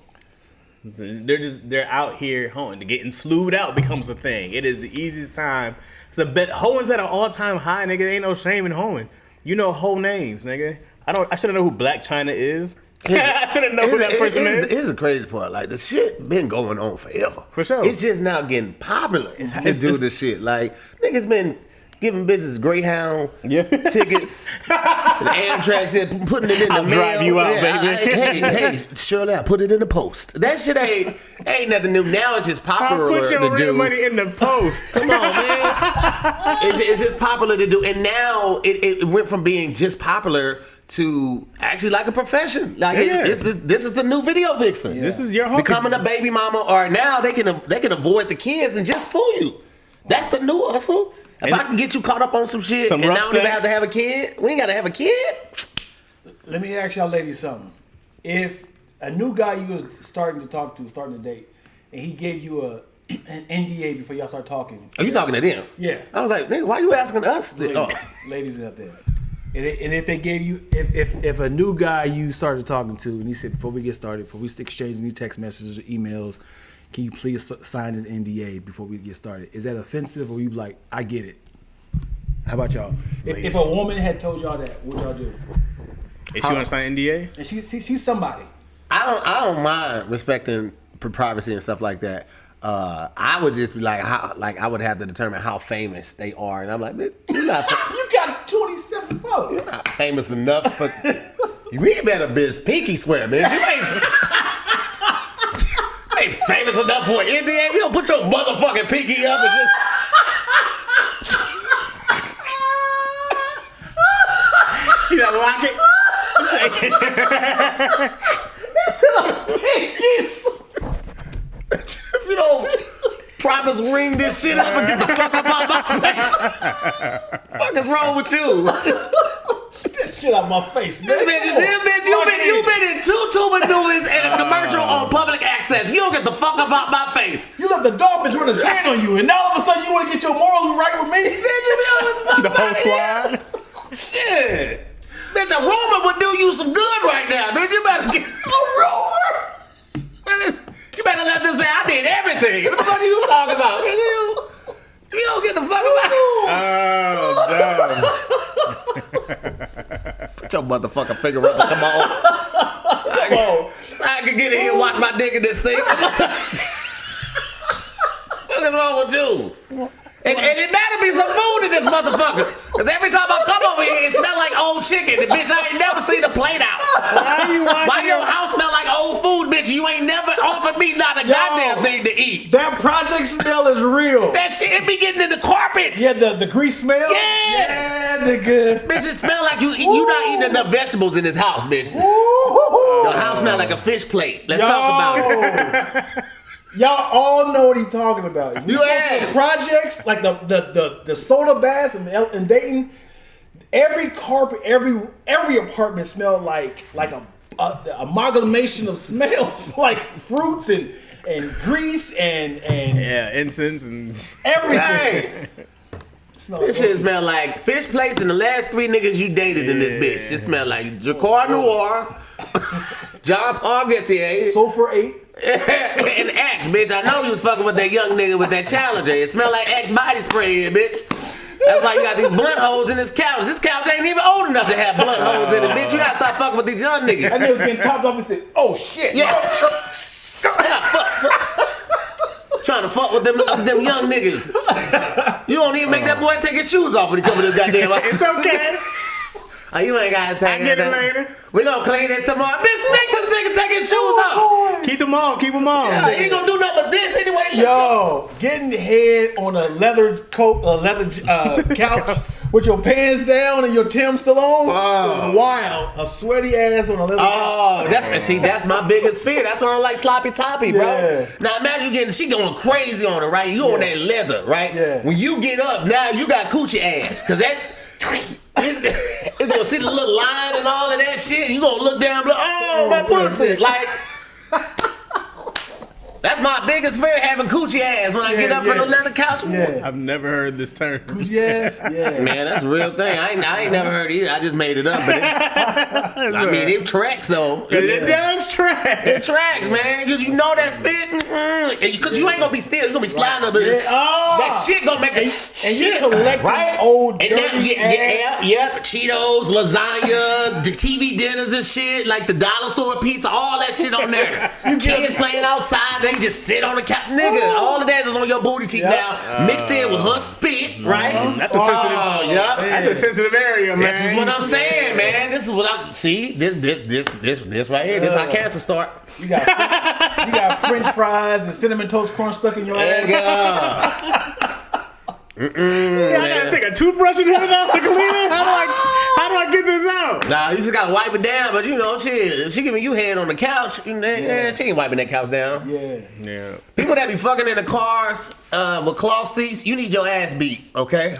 they're out here hoeing. Getting flued out becomes a thing. It is the easiest time. It's a bet. Hoeing's at an all time high, nigga. There ain't no shame in hoeing. You know hoe names, nigga. I should know who Black China is. I should have known who that person is. Here's the crazy part. Like, the shit been going on forever. For sure. It's just now getting popular to do this shit. Like, niggas been giving bitches Greyhound tickets, the Amtrak said putting it in the mail. Drive you out, baby. Hey, Shirley, I put it in the post. That shit ain't nothing new. Now it's just popular I'll put your to do. real money in the post. Come on, man. It's just popular to do. And now it went from being just popular to actually like a profession. Like this is the new video vixen. Yeah. This is your home. Becoming a baby mama, or now they can avoid the kids and just sue you. That's the new hustle. If I can get you caught up on some shit and I don't even have to have a kid, we ain't gotta have a kid. Let me ask y'all ladies something. If a new guy you was starting to date, and he gave you an NDA before y'all start talking. Are you talking to them? Yeah. I was like, nigga, why you asking us? Ladies out there. And if they gave you, if a new guy you started talking to, and he said, before we get started, before we exchange any text messages or emails, can you please sign this NDA before we get started? Is that offensive, or you like, I get it? How about y'all? If a woman had told y'all that, what y'all do? Is she want to sign NDA? And she's somebody. I don't mind respecting privacy and stuff like that. I would just be like, I would have to determine how famous they are, and I'm like, man, you got 27 followers. You're not famous enough for. We better bitch pinky swear, man. You ain't famous enough for an NDA. You don't put your motherfucking pinky up and just. You gotta lock it. Shake it. It's in a pinky. If you don't promise ring this shit up and get the fuck up out my face. What is wrong with you? Get this shit out my face, man. You've been in two tuba movies and a commercial on public access. You don't get the fuck up out my face. You let the Dolphins run a train on you, and now all of a sudden you want to get your morals right with me? The whole squad. Shit. Bitch, a rumor would do you some good right now. Bitch, you better get a rumor. You better let them say I did everything. What the fuck are you talking about? You don't get the fuck about. Oh, damn. Put your motherfucking finger up. Come on. I can get in here and watch my dick in this sink. What's wrong with you? And it better be some food in this motherfucker. Because every time I come over here, it smell like old chicken. And bitch, I ain't never seen the plate out. Why your house smell like old food, bitch? You ain't never offered me not a goddamn thing to eat. That project smell is real. That shit, it be getting in the carpets. Yeah, the grease smell? Yeah, nigga. Bitch, it smell like you not eating enough vegetables in this house, bitch. The house smell like a fish plate. Let's talk about it. Y'all all know what he's talking about. You go to the projects, like the soda baths in Dayton. Every carpet, every apartment smelled like a amalgamation of smells, like fruits and grease and incense and everything. This shit smell like fish plates and the last 3 niggas you dated in this bitch. It smell like Jacquard Noir, John Paul Gaultier, Sulfur 8. And Axe, bitch. I know you was fucking with that young nigga with that Challenger. It smell like Axe body spray here, bitch. That's why you got these blunt holes in this couch. This couch ain't even old enough to have blunt holes in it, bitch. You gotta stop fucking with these young niggas. That nigga's getting topped up and said, "Oh shit, yeah." Fuck. Trying to fuck with them young niggas. You don't even make that boy take his shoes off when he come to this goddamn house. It's okay. Oh, you ain't gotta take I get it later. We gonna clean it tomorrow. Bitch, make this nigga take his shoes off. Keep them on. Keep them on. Yeah, he ain't gonna do nothing but this anyway. Yo, getting head on a leather coat, couch with your pants down and your Tim still on was wild. A sweaty ass on a leather couch. That's my biggest fear. That's why I don't like sloppy toppy, bro. Yeah. Now imagine she going crazy on it, right? You on that leather, right? Yeah. When you get up, now you got coochie ass, cause it's gonna see the little line and all of that shit. You gonna look down, like, oh my pussy, like. That's my biggest fear, having coochie ass when I get up from the leather couch. Yeah. I've never heard this term. Coochie ass? Yeah. Man, that's a real thing. I ain't never heard it either. I just made it up. But it tracks though. It does track. It tracks, man. Because you know that spit. Because you ain't gonna be still. You gonna be sliding up there. That shit gonna make and shit. you collect right? old and dirty yep. Cheetos, lasagna, the TV dinners and shit. Like the dollar store pizza. All that shit on there. Kids playing outside. They just sit on the couch. Nigga, all of that is on your booty cheek now. Mixed in with her spit, right? That's a sensitive. That's a sensitive area, man. This is what I'm saying, man. This is what I'm see. This right here. This is how cancer start. You got French fries and cinnamon toast crunch stuck in your ass. I gotta take a toothbrush and hit it out to clean it. How do I get this out? Nah, you just gotta wipe it down. But you know, shit, if she giving you head on the couch, she ain't wiping that couch down. Yeah. People that be fucking in the cars with cloth seats, you need your ass beat, okay?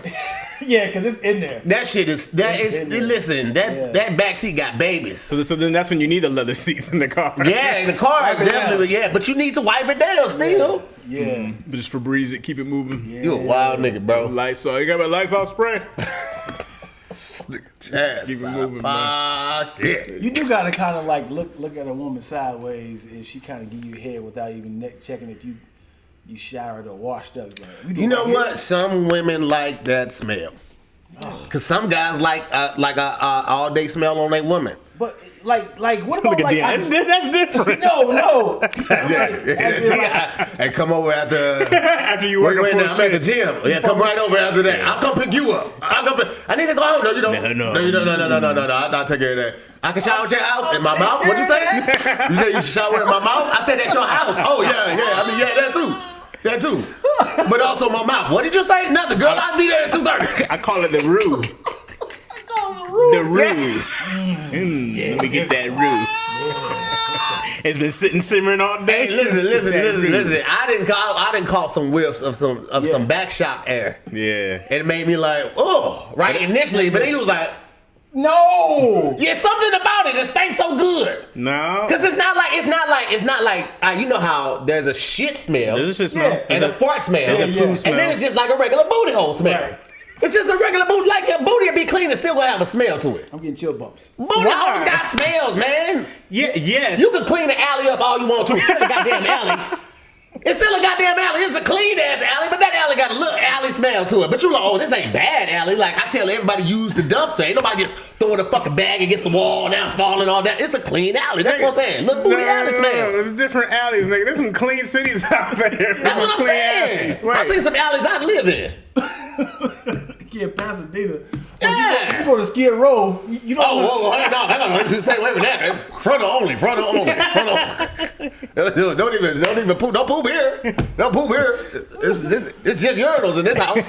Yeah, because it's in there. That shit is listen, that back seat got babies. So then that's when you need the leather seats in the car. Yeah, in the car is definitely but you need to wipe it down still. Yeah. But just Febreze it, keep it moving. You a wild nigga, bro. Lysol. You got my Lysol spray? Keep it moving, man. You do gotta kind of like look at a woman sideways if she kind of give you head without even checking if you showered or washed up. Like, you know what? Some women like that smell. Cause some guys like a all day smell on their woman. But like what about Look at like that's different. No. And come over after you work I'm at the gym. Yeah, come right over after that. I'll come pick you up. I need to go home. No, you don't. No. I'll take care of that. I can shower at your house in my mouth. What'd you say? You said you should shower in my mouth? I said at your house. Oh yeah. I mean that too. That too. But also my mouth. What did you say? Nothing, girl. I'll be there at 2:30. I call it the roux. The roux. Let me get that roux. It's been sitting simmering all day. Hey, listen. I didn't call some whiffs of some back shop air. Yeah. It made me like, right initially, but he was like, no. Yeah, something about it. It stinks so good. No. Because it's not like you know how there's a shit smell. There's a shit smell. And a fart smell. There's a poo smell. And then it's just like a regular booty hole smell. Right. It's just a regular booty. Like a booty will be clean and still gonna have a smell to it. I'm getting chill bumps. Booty holes got smells, man. Yeah, yes. You can clean the alley up all you want to. It's still a goddamn alley. It's still a goddamn alley. It's a clean ass alley, but that alley got a little alley smell to it. But you like, this ain't bad alley. Like I tell everybody, use the dumpster. Ain't nobody just throwing a fucking bag against the wall, now it's falling all that. It's a clean alley. That's what I'm saying. Look, booty alley smell. There's different alleys, nigga. There's some clean cities out there. That's what I'm saying. I seen some alleys I live in. Yeah, Pasadena. Yeah. You go to Skid Row. You know. Hang on. You say wait a minute. Front only. Don't poop here. Don't poop here. It's just urinals in this house.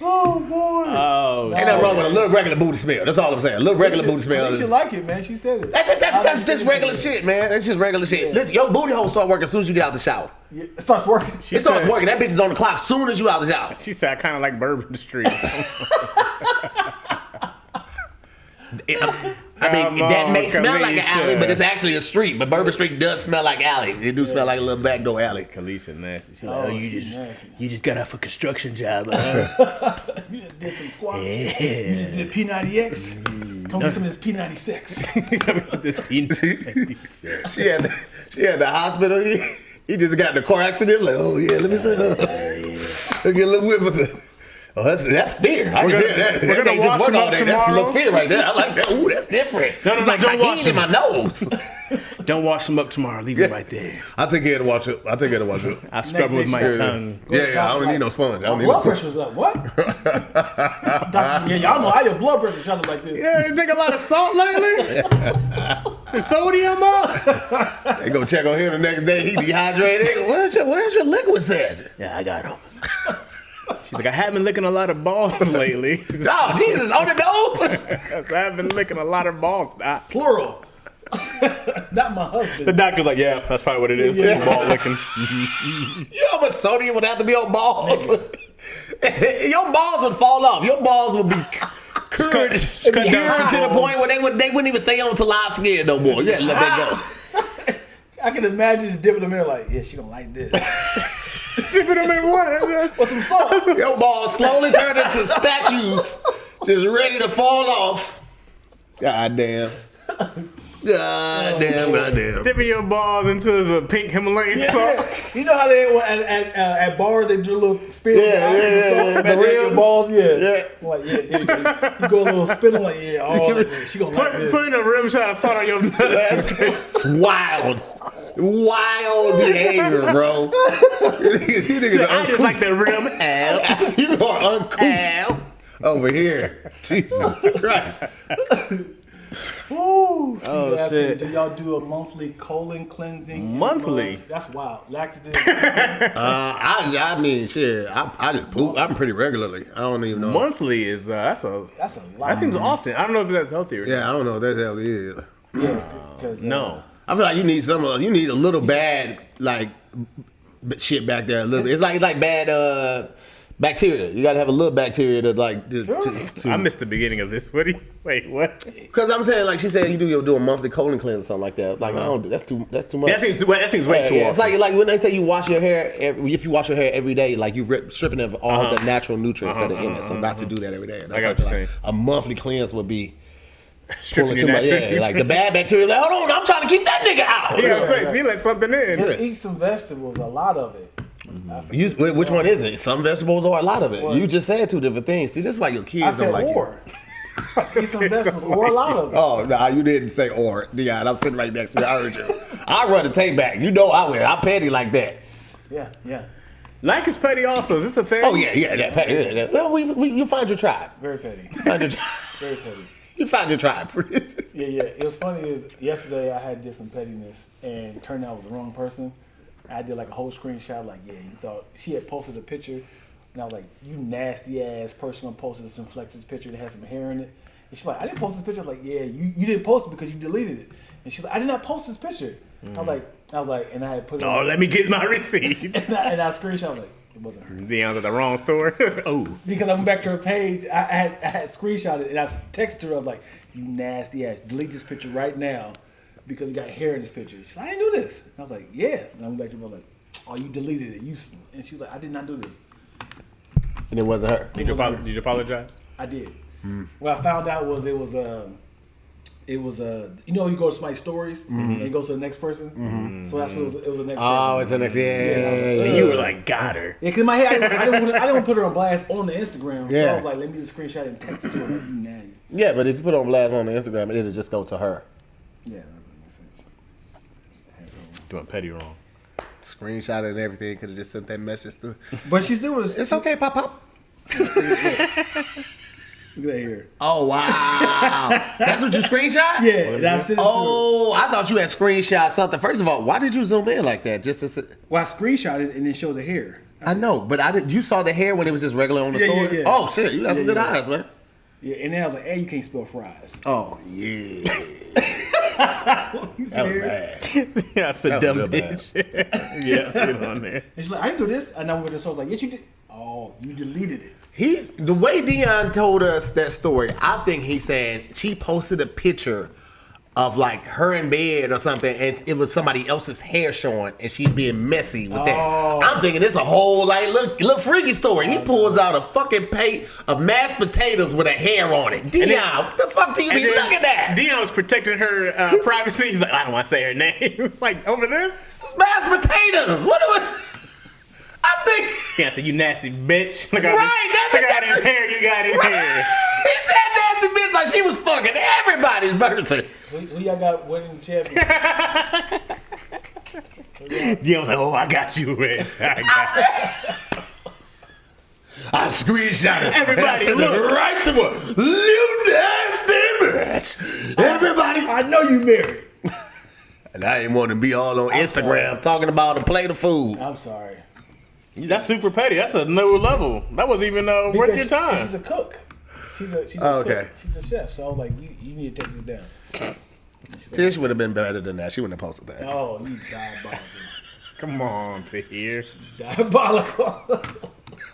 Oh boy. Ain't nothing wrong with a little regular booty smell. That's all I'm saying. A little regular booty smell. She like it, man. She said it. That's just regular shit, man. That's just regular shit. Listen, your booty hole start working as soon as you get out the shower. Yeah, it starts working. It starts working. That bitch is on the clock as soon as you out the shower. She said, I kind of like Bourbon Street. That may smell like an alley, but it's actually a street. But Bourbon Street does smell like alley. It do smell like a little backdoor alley. Kalisha nasty. She you just got off a construction job. You just did some squats. Yeah. You just did P90X. Come get some of this P96. This P96. She had the hospital. He just got in a car accident. Like, oh yeah, let me see. Get a little whiff of it. Oh, that's fear. I can hear that. We're gonna wash them up tomorrow. That's a little fear right there. I like that. Ooh, that's different. No, it's like don't wash in my nose. Don't wash them up tomorrow. Leave it right there. I'll take care to wash it. I scrub them with my tongue. Yeah, I don't need no sponge. I don't My need no blood pressure's up. What? Doctor, y'all know how your blood pressure shot up like this. Yeah, you take a lot of salt lately? The sodium up? They go check on him the next day. He dehydrated. Where's your liquids at? Yeah, I got them. She's like, I haven't been licking a lot of balls lately. Oh, Jesus, on the nose. I have been licking a lot of balls. Plural. Not my husband. The doctor's like, yeah, that's probably what it is. Yeah. Ball licking. You know how much sodium would have to be on balls? Your balls would fall off. Your balls would be cured to the point where they wouldn't even stay on to live skin no more. You had to let that go. I can imagine just dipping them in like, yeah, she gonna like this. Dipping them in what? With some salt. Your balls slowly turn into statues, just ready to fall off. God damn. Goddamn. Dipping your balls into the pink Himalayan salt. You know how they at bars they do a little spin The real balls, Yeah. Like you go a little spin like she gonna like this. Putting a rim shot of salt on your nuts. It's wild behavior, bro. You niggas I just like the rim out. You are uncouth over here. Jesus Christ. Woo! Oh, asking, shit. do y'all do a monthly colon cleansing? Monthly? That's wild. Laxative. I mean, shit. I just poop. I'm pretty regularly. I don't even know. Monthly is that's a lot. That seems often. I don't know if that's healthy or not. Yeah, I don't know if that's healthy either. Yeah, because No. I feel like you need you need a little bad like shit back there a little bit. It's like bad bacteria. You gotta have a little bacteria to like. I missed the beginning of this. Wait, what? Because I'm saying, like she said, you do a monthly colon cleanse or something like that. Like I don't. That's too much. That seems way too It's often. like when they say you wash your hair. If you wash your hair every day, like you stripping of all the natural nutrients that are in it. So not to do that every day. That's I got what you're saying. A monthly cleanse would be. Stripping Too your much, natural like the bad bacteria. Like, hold on, I'm trying to keep that nigga out. Yeah, he let something in. just eat some vegetables. A lot of it. Which one is it? Some vegetables or a lot of it? What? You just said two different things. See, this is why your kids I said don't like or. Eat some vegetables or a lot of it. Oh, no, you didn't say or. Dion, I'm sitting right next to you. I heard you. I run the tape back. You know I will. I'm petty like that. Yeah. Like is petty also. Is this a thing? Oh, yeah, that petty. Yeah. Well, you find your tribe. Very petty. Find your Very petty. You find your tribe. Yeah. It was funny is yesterday I did some pettiness and turned out I was the wrong person. I did like a whole screenshot like, yeah, you thought she had posted a picture and I was like, you nasty ass person gonna post some Flex's picture that has some hair in it. And she's like, I didn't post this picture. I was like, yeah, you didn't post it because you deleted it. And she's like, I did not post this picture. I was like, and I had put it Oh, let me get my receipts. and I screenshot, I was like, it wasn't her. Dion's at the wrong store. Oh. Because I went back to her page, I had screenshotted it and I texted her, I was like, you nasty ass, delete this picture right now because you got hair in this picture. She's like, I didn't do this. And I was like, yeah. And I went back to her, I was like, oh, you deleted it. And she's like, I did not do this. And it wasn't her. Did you apologize? I did. What I found out was it was you know, you go to somebody's stories and it goes to the next person. So that's what it was the next person. Oh, it's the next. Yeah. And you were like, got her. Yeah, because in my head, I didn't want to put her on blast on the Instagram. So Yeah. I was like, let me just screenshot it and text it to her. Like, you nasty. Yeah, but if you put on blast on the Instagram, it'll just go to her. Yeah, that makes sense. Doing petty wrong. Screenshot it and everything. Could have just sent that message through. But she still was. It's okay, pop. Look at that here. Oh, wow. That's what you screenshot? Yeah, that's it. Oh, I thought you had screenshot something. First of all, why did you zoom in like that? Just to Well, I screenshot it and then showed the hair. I know, but you saw the hair when it was just regular on the story? Yeah. Oh, shit. You got some good eyes, man. Yeah, and then I was like, hey, you can't spell fries. Oh, yeah. That was bad. Yeah, I said That dumb was real bad. bitch. Yeah, I see it on there. And she's like, I didn't do this. And I went to the store, I was like, yes, you did. Oh, you deleted it. The way Dion told us that story, I think he's saying she posted a picture of like her in bed or something, and it was somebody else's hair showing, and she's being messy with that. I'm thinking it's a whole like little freaky story. He pulls out a fucking plate of mashed potatoes with a hair on it. Dion, what the fuck do you be looking at? Dion was protecting her privacy. He's like, I don't want to say her name. It's like, over this? It's mashed potatoes. What do I? I'm thinking. Yeah, so you nasty bitch. Look at Right, his hair you got in here. He said nasty bitch like she was fucking everybody's person. Who y'all got winning the champion? Yeah, I was like, oh, I got you, Rich. I got you. I screenshot it. Everybody, and I sent it right to her. You nasty bitch. Everybody. I know you married. And I didn't want to be all on Instagram talking about a plate of food. I'm sorry. That's super petty. That's a new level. That wasn't even worth your time. She's a cook. She's a okay. cook. She's a chef. So I was like, you need to take this down. Tish would have been better than that. She wouldn't have posted that. Oh, you diabolical. Come on, Tahir. Diabolical.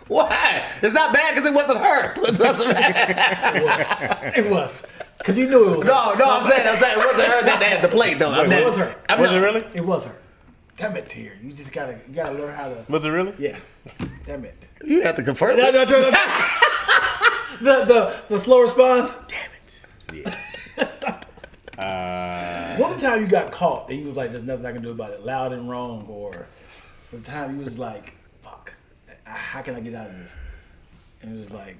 Why? It's not bad because it wasn't her. So it doesn't matter. It was. Because you knew it was her. No, I'm saying it wasn't her that had the plate though. It was her. Was it really? It was her. Damn it, Tahir. You just gotta learn how to. Was it really? Yeah. Damn it. You have to confirm No, it. the slow response. Damn it. Yeah. What's the time you got caught and you was like, "There's nothing I can do about it," loud and wrong, or the time you was like, "Fuck, how can I get out of this?" And it was like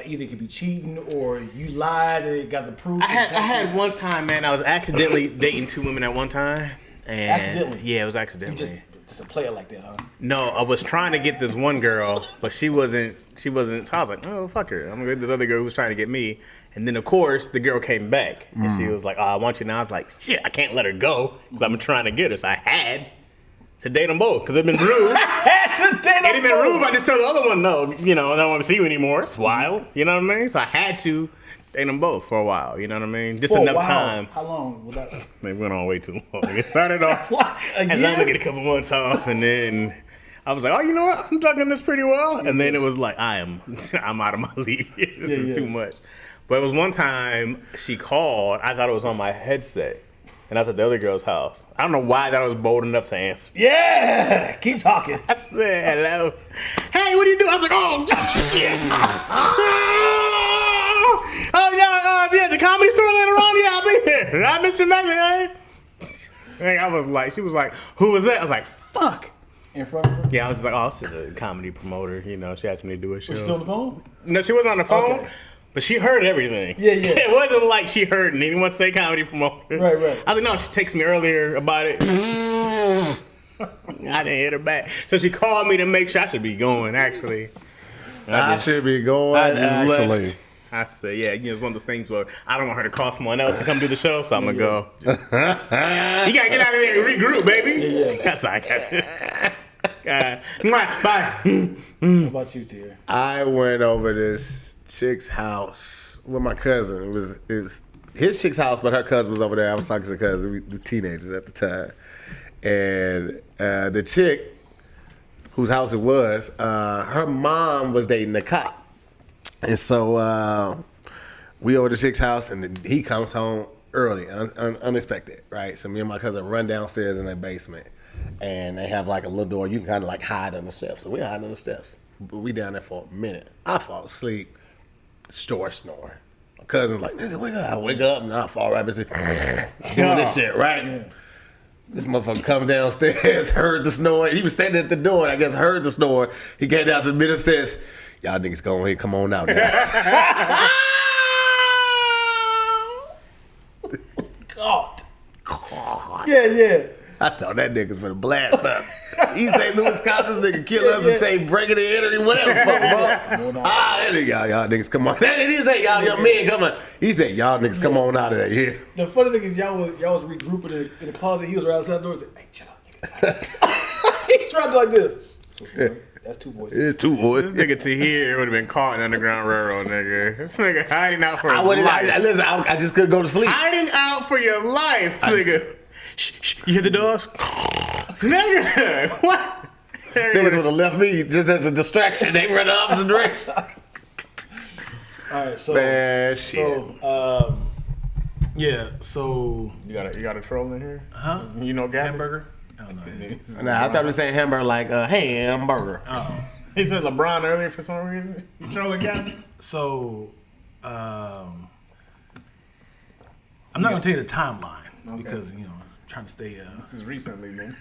either it could be cheating or you lied and it got the proof. I had one time, man. I was accidentally dating 2 women at one time. And Accidentally? Yeah, it was You accidentally. just a player like that, huh? No, I was trying to get this one girl, but she wasn't. So I was like, oh, fuck her. I'm gonna get this other girl who was trying to get me. And then, of course, the girl came back. And she was like, oh, I want you now. I was like, shit, I can't let her go because I'm trying to get her. So I had to date them both because it'd been rude. I had to date It'd been rude if I just tell the other one, no, I don't want to see you anymore. It's wild. You know what I mean? So I had to date them both for a while. You know what I mean? Just enough time. How long was that? It went on way too long. It started off Like a as year? I'm gonna get a couple months off, and then I was like, oh, you know what? I'm ducking this pretty well. And then it was like, I'm out of my league. This is too much. But it was one time she called. I thought it was on my headset, and I was at the other girl's house. I don't know why that was bold enough to answer. Yeah, keep talking. I said, hello. Hey, what do you do? I was like, oh, shit. Oh, yeah, the comedy store later on. Yeah, I'll be here. I miss you, man. She was like, who was that? I was like, fuck. In front of her? Yeah, I was like, oh, this is a comedy promoter. She asked me to do a show. Was she still on the phone? No, she wasn't on the phone. Okay. But she heard everything. Yeah. It wasn't like she heard and anyone say comedy promoter. Right. I was like, no, she texted me earlier about it. I didn't hit her back. So she called me to make sure I should be going, actually. I should be going, I just actually. left. I said, yeah, it's one of those things where I don't want her to call someone else to come do the show, so I'm going to go. You got to get out of there and regroup, baby. Yeah. That's all I got. Bye. What about you, Tahir? I went over this chick's house with my cousin. It was his chick's house, but her cousin was over there. I was talking to the cousin. We were teenagers at the time. And the chick, whose house it was, her mom was dating a cop. And so we over to the chick's house, and then he comes home early, unexpected, right? So me and my cousin run downstairs in their basement, and they have like a little door. You can kind of like hide on the steps. So we hide on the steps. But we down there for a minute. I fall asleep, snoring. My cousin's like, nigga, wake up. I wake up, and I fall right beside doing this shit, right? Yeah. This motherfucker comes downstairs, heard the snoring. He was standing at the door, and I guess heard the snore. He came down to the middle and says, y'all niggas go ahead, come on out now. God. Yeah. I thought that nigga's finna blast us. East St. Louis cops, this nigga kill us and say breaking the entry, whatever fuck him up. That nigga, y'all niggas come on. That nigga say y'all young men come on. He said y'all niggas come on out of there. Yeah. The funny thing is y'all was regrouping in the closet. He was right outside the door. He said, hey, shut up, nigga. He's rapping like this. So, that's 2 voices. It's 2 voices. This nigga Tahir would have been caught in Underground Railroad, nigga. This nigga hiding out for his life. Listen, I just couldn't go to sleep. Hiding out for your life, nigga. Shh, you hear the doors? Nigga, what? Niggas would have left me just as a distraction. They run the opposite direction. All right, so Man, shit. So You got a troll in here? Huh? You know Gabby? hamburger. I don't know. Nah, I thought we were saying hamburger like hamburger. Oh, He said LeBron earlier for some reason. You trolling Gabby? so I'm not gonna tell you the timeline because I'm trying to stay. This is recently, man.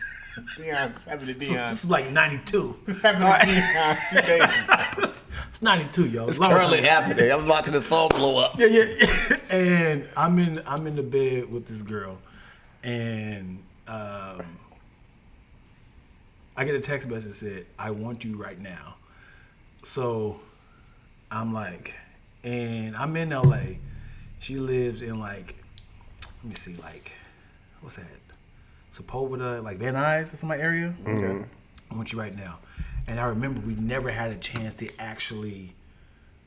Dion's having a This Dion. is like 92. Having a Dion 2 days. It's 92, yo. It's Long currently time. happening. I'm watching this phone blow up. Yeah. And I'm in the bed with this girl, and I get a text message that said, "I want you right now." So I'm like, and I'm in LA. She lives in like, let me see, like, what's that? Sepulveda, like Van Nuys or some area. Okay. I want you right now. And I remember we never had a chance to actually.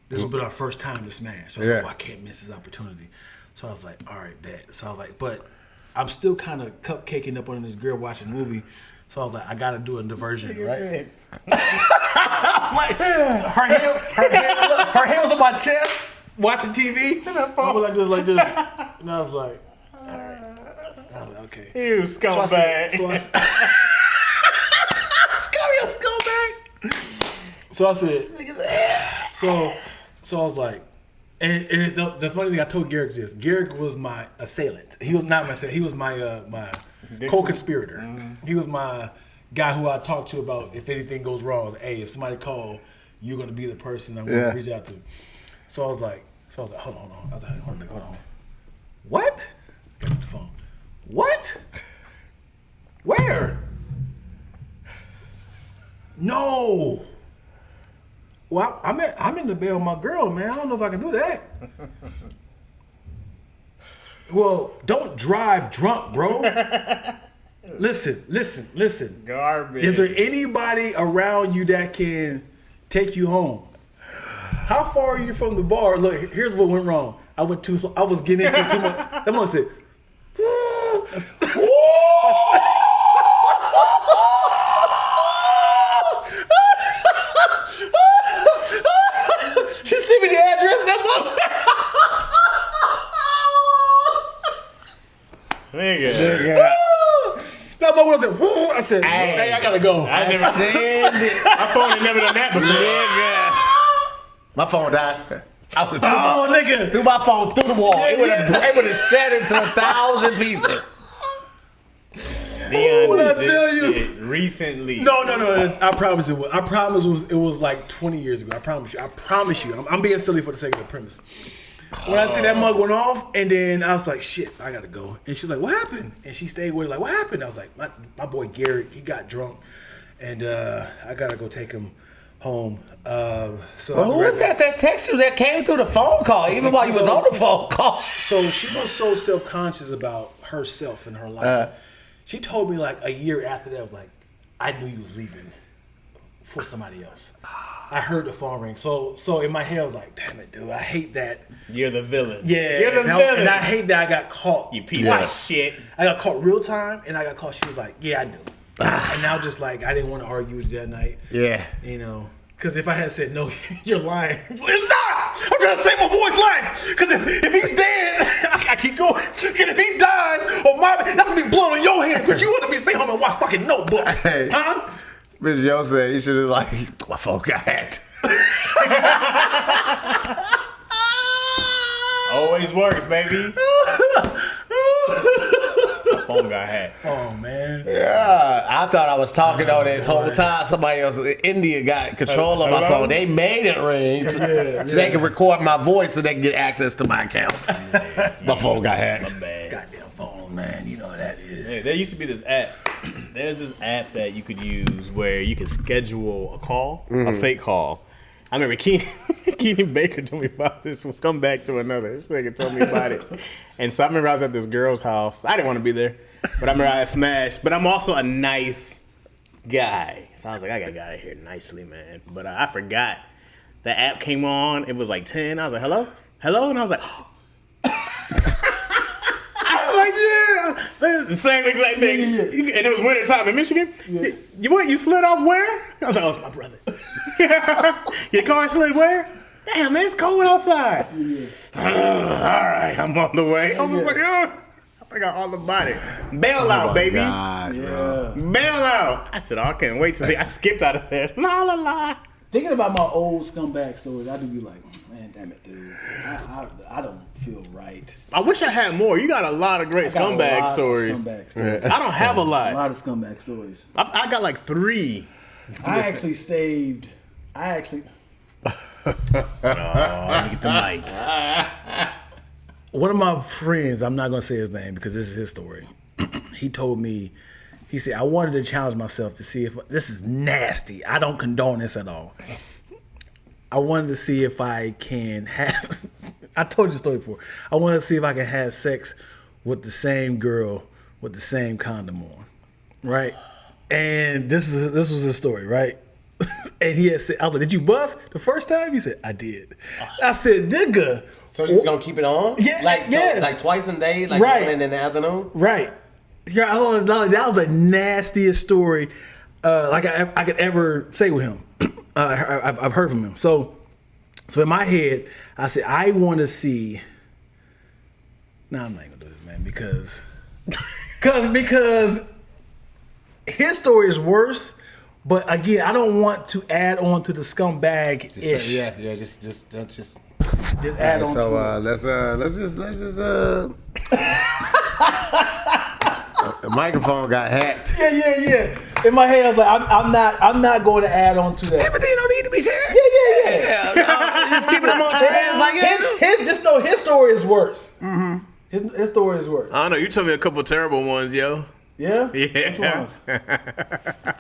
This would be our first time to smash. So I was like, oh, I can't miss this opportunity. So I was like, all right, bet. So I was like, but I'm still kind of cupcaking up on this girl watching a movie. So I was like, I got to do a diversion, right? Like, her hand was on my chest, watching TV. I was like this. And I was like, all right. I was like, okay. You scumbag. So I said, so I was like, and the funny thing, I told Garrick this. Garrick was my assailant. He was not my assailant. He was my co-conspirator. Mm-hmm. He was my guy who I talked to about if anything goes wrong. I was like, hey, if somebody call, you're gonna be the person I'm gonna reach out to. So I was like, hold on. I was like, hold on. What? Got the phone. What? Where? No. Well, I'm in the bed with my girl, man. I don't know if I can do that. Well, don't drive drunk, bro. Listen. Garbage. Is there anybody around you that can take you home? How far are you from the bar? Look, here's what went wrong. I was getting into too much. That mom said, she sent me the address. Nigga. That mother was like, I said, hey, I gotta go. My phone ain't never done that before. Nigga. My phone died. Nigga. Threw my phone through the wall. It would have shattered into 1,000 pieces. Dion What I did tell this you? shit recently. No. I promise it was. I promise it was like 20 years ago. I promise you. I'm being silly for the sake of the premise. When I see that mug went off, and then I was like, shit, I gotta go. And she's like, what happened? And she stayed with it, like, what happened? I was like, my boy Garrett, he got drunk, and I gotta go take him home. So Well, who was that text you that came through the phone call, even while you was on the phone call? So she was so self-conscious about herself and her life. She told me like a year after that, I was like, I knew you was leaving for somebody else. I heard the phone ring. So in my head, I was like, damn it, dude, I hate that. You're the villain. Yeah. You're the villain. And I hate that I got caught. You piece of shit. I got caught real time, and I got caught. She was like, yeah, I knew. And now just like, I didn't want to argue with you that night. Yeah. You know. Because if I had said, no, you're lying. It's not! I'm trying to save my boy's life. Because if he's dead, I keep going. And if he dies, or that's going to be blood on your hand. Because you want me to stay home and watch fucking Notebook. Hey. Huh? Miss Yo said you should have like, my phone got hacked. Always works, baby. Phone got hacked. Oh, man. Yeah, I thought I was talking on it the whole time. Somebody else in India got control of my phone. They made it ring so they can record my voice so they can get access to my accounts. My phone got hacked. Goddamn phone, man. You know what that is. Yeah, there used to be this app. There's this app that you could use where you could schedule a call, a fake call. I remember Keenan Baker told me about this. Let's come back to another. This nigga told me about it. And so I remember I was at this girl's house. I didn't want to be there, but I remember I smashed. But I'm also a nice guy. So I was like, I got to get out of here nicely, man. But I forgot. The app came on. It was like 10. I was like, hello? Hello? And I was like, yeah, the same exact thing. And it was winter time in Michigan. You slid off where? I was like, oh, it's my brother. Your car slid where? Damn, man, it's cold outside. All right, I'm on the way. I was like, I forgot all about it. Bail out, baby. God, Bail out. I said, I can't wait to see. I skipped out of there. La la la. Thinking about my old scumbag stories, I do be like, man, Man, damn it, dude. I don't feel right. I wish I had more. You got a lot of great scumbag stories. I don't have a lot. A lot of scumbag stories. I got like 3. I actually saved. Let me get the mic. One of my friends, I'm not going to say his name because this is his story. He told me, he said, I wanted to challenge myself to see if this is nasty. I don't condone this at all. I wanted to see if I can have, I told you the story before. I wanted to see if I can have sex with the same girl with the same condom on, right? And this was his story, right? And he had said, I was like, did you bust the first time? He said, I did. I said, nigga. So you just gonna keep it on? Yeah, So, like twice a day, like right. morning and the afternoon? Right. Yeah, that was the nastiest story like I could ever say with him. I've heard from him. So in my head, I said, I want to see. Nah, I'm not gonna do this, man, because his story is worse. But again, I don't want to add on to the scumbag ish. Just add on. So to let's just the microphone got hacked. Yeah. In my head, I was like, I'm not going to add on to that. Everything don't need to be shared. Yeah. Just keeping them on chairs like his story is worse. Mm-hmm. His story is worse. I don't know. You told me a couple terrible ones, yo. Yeah? Yeah. Which ones?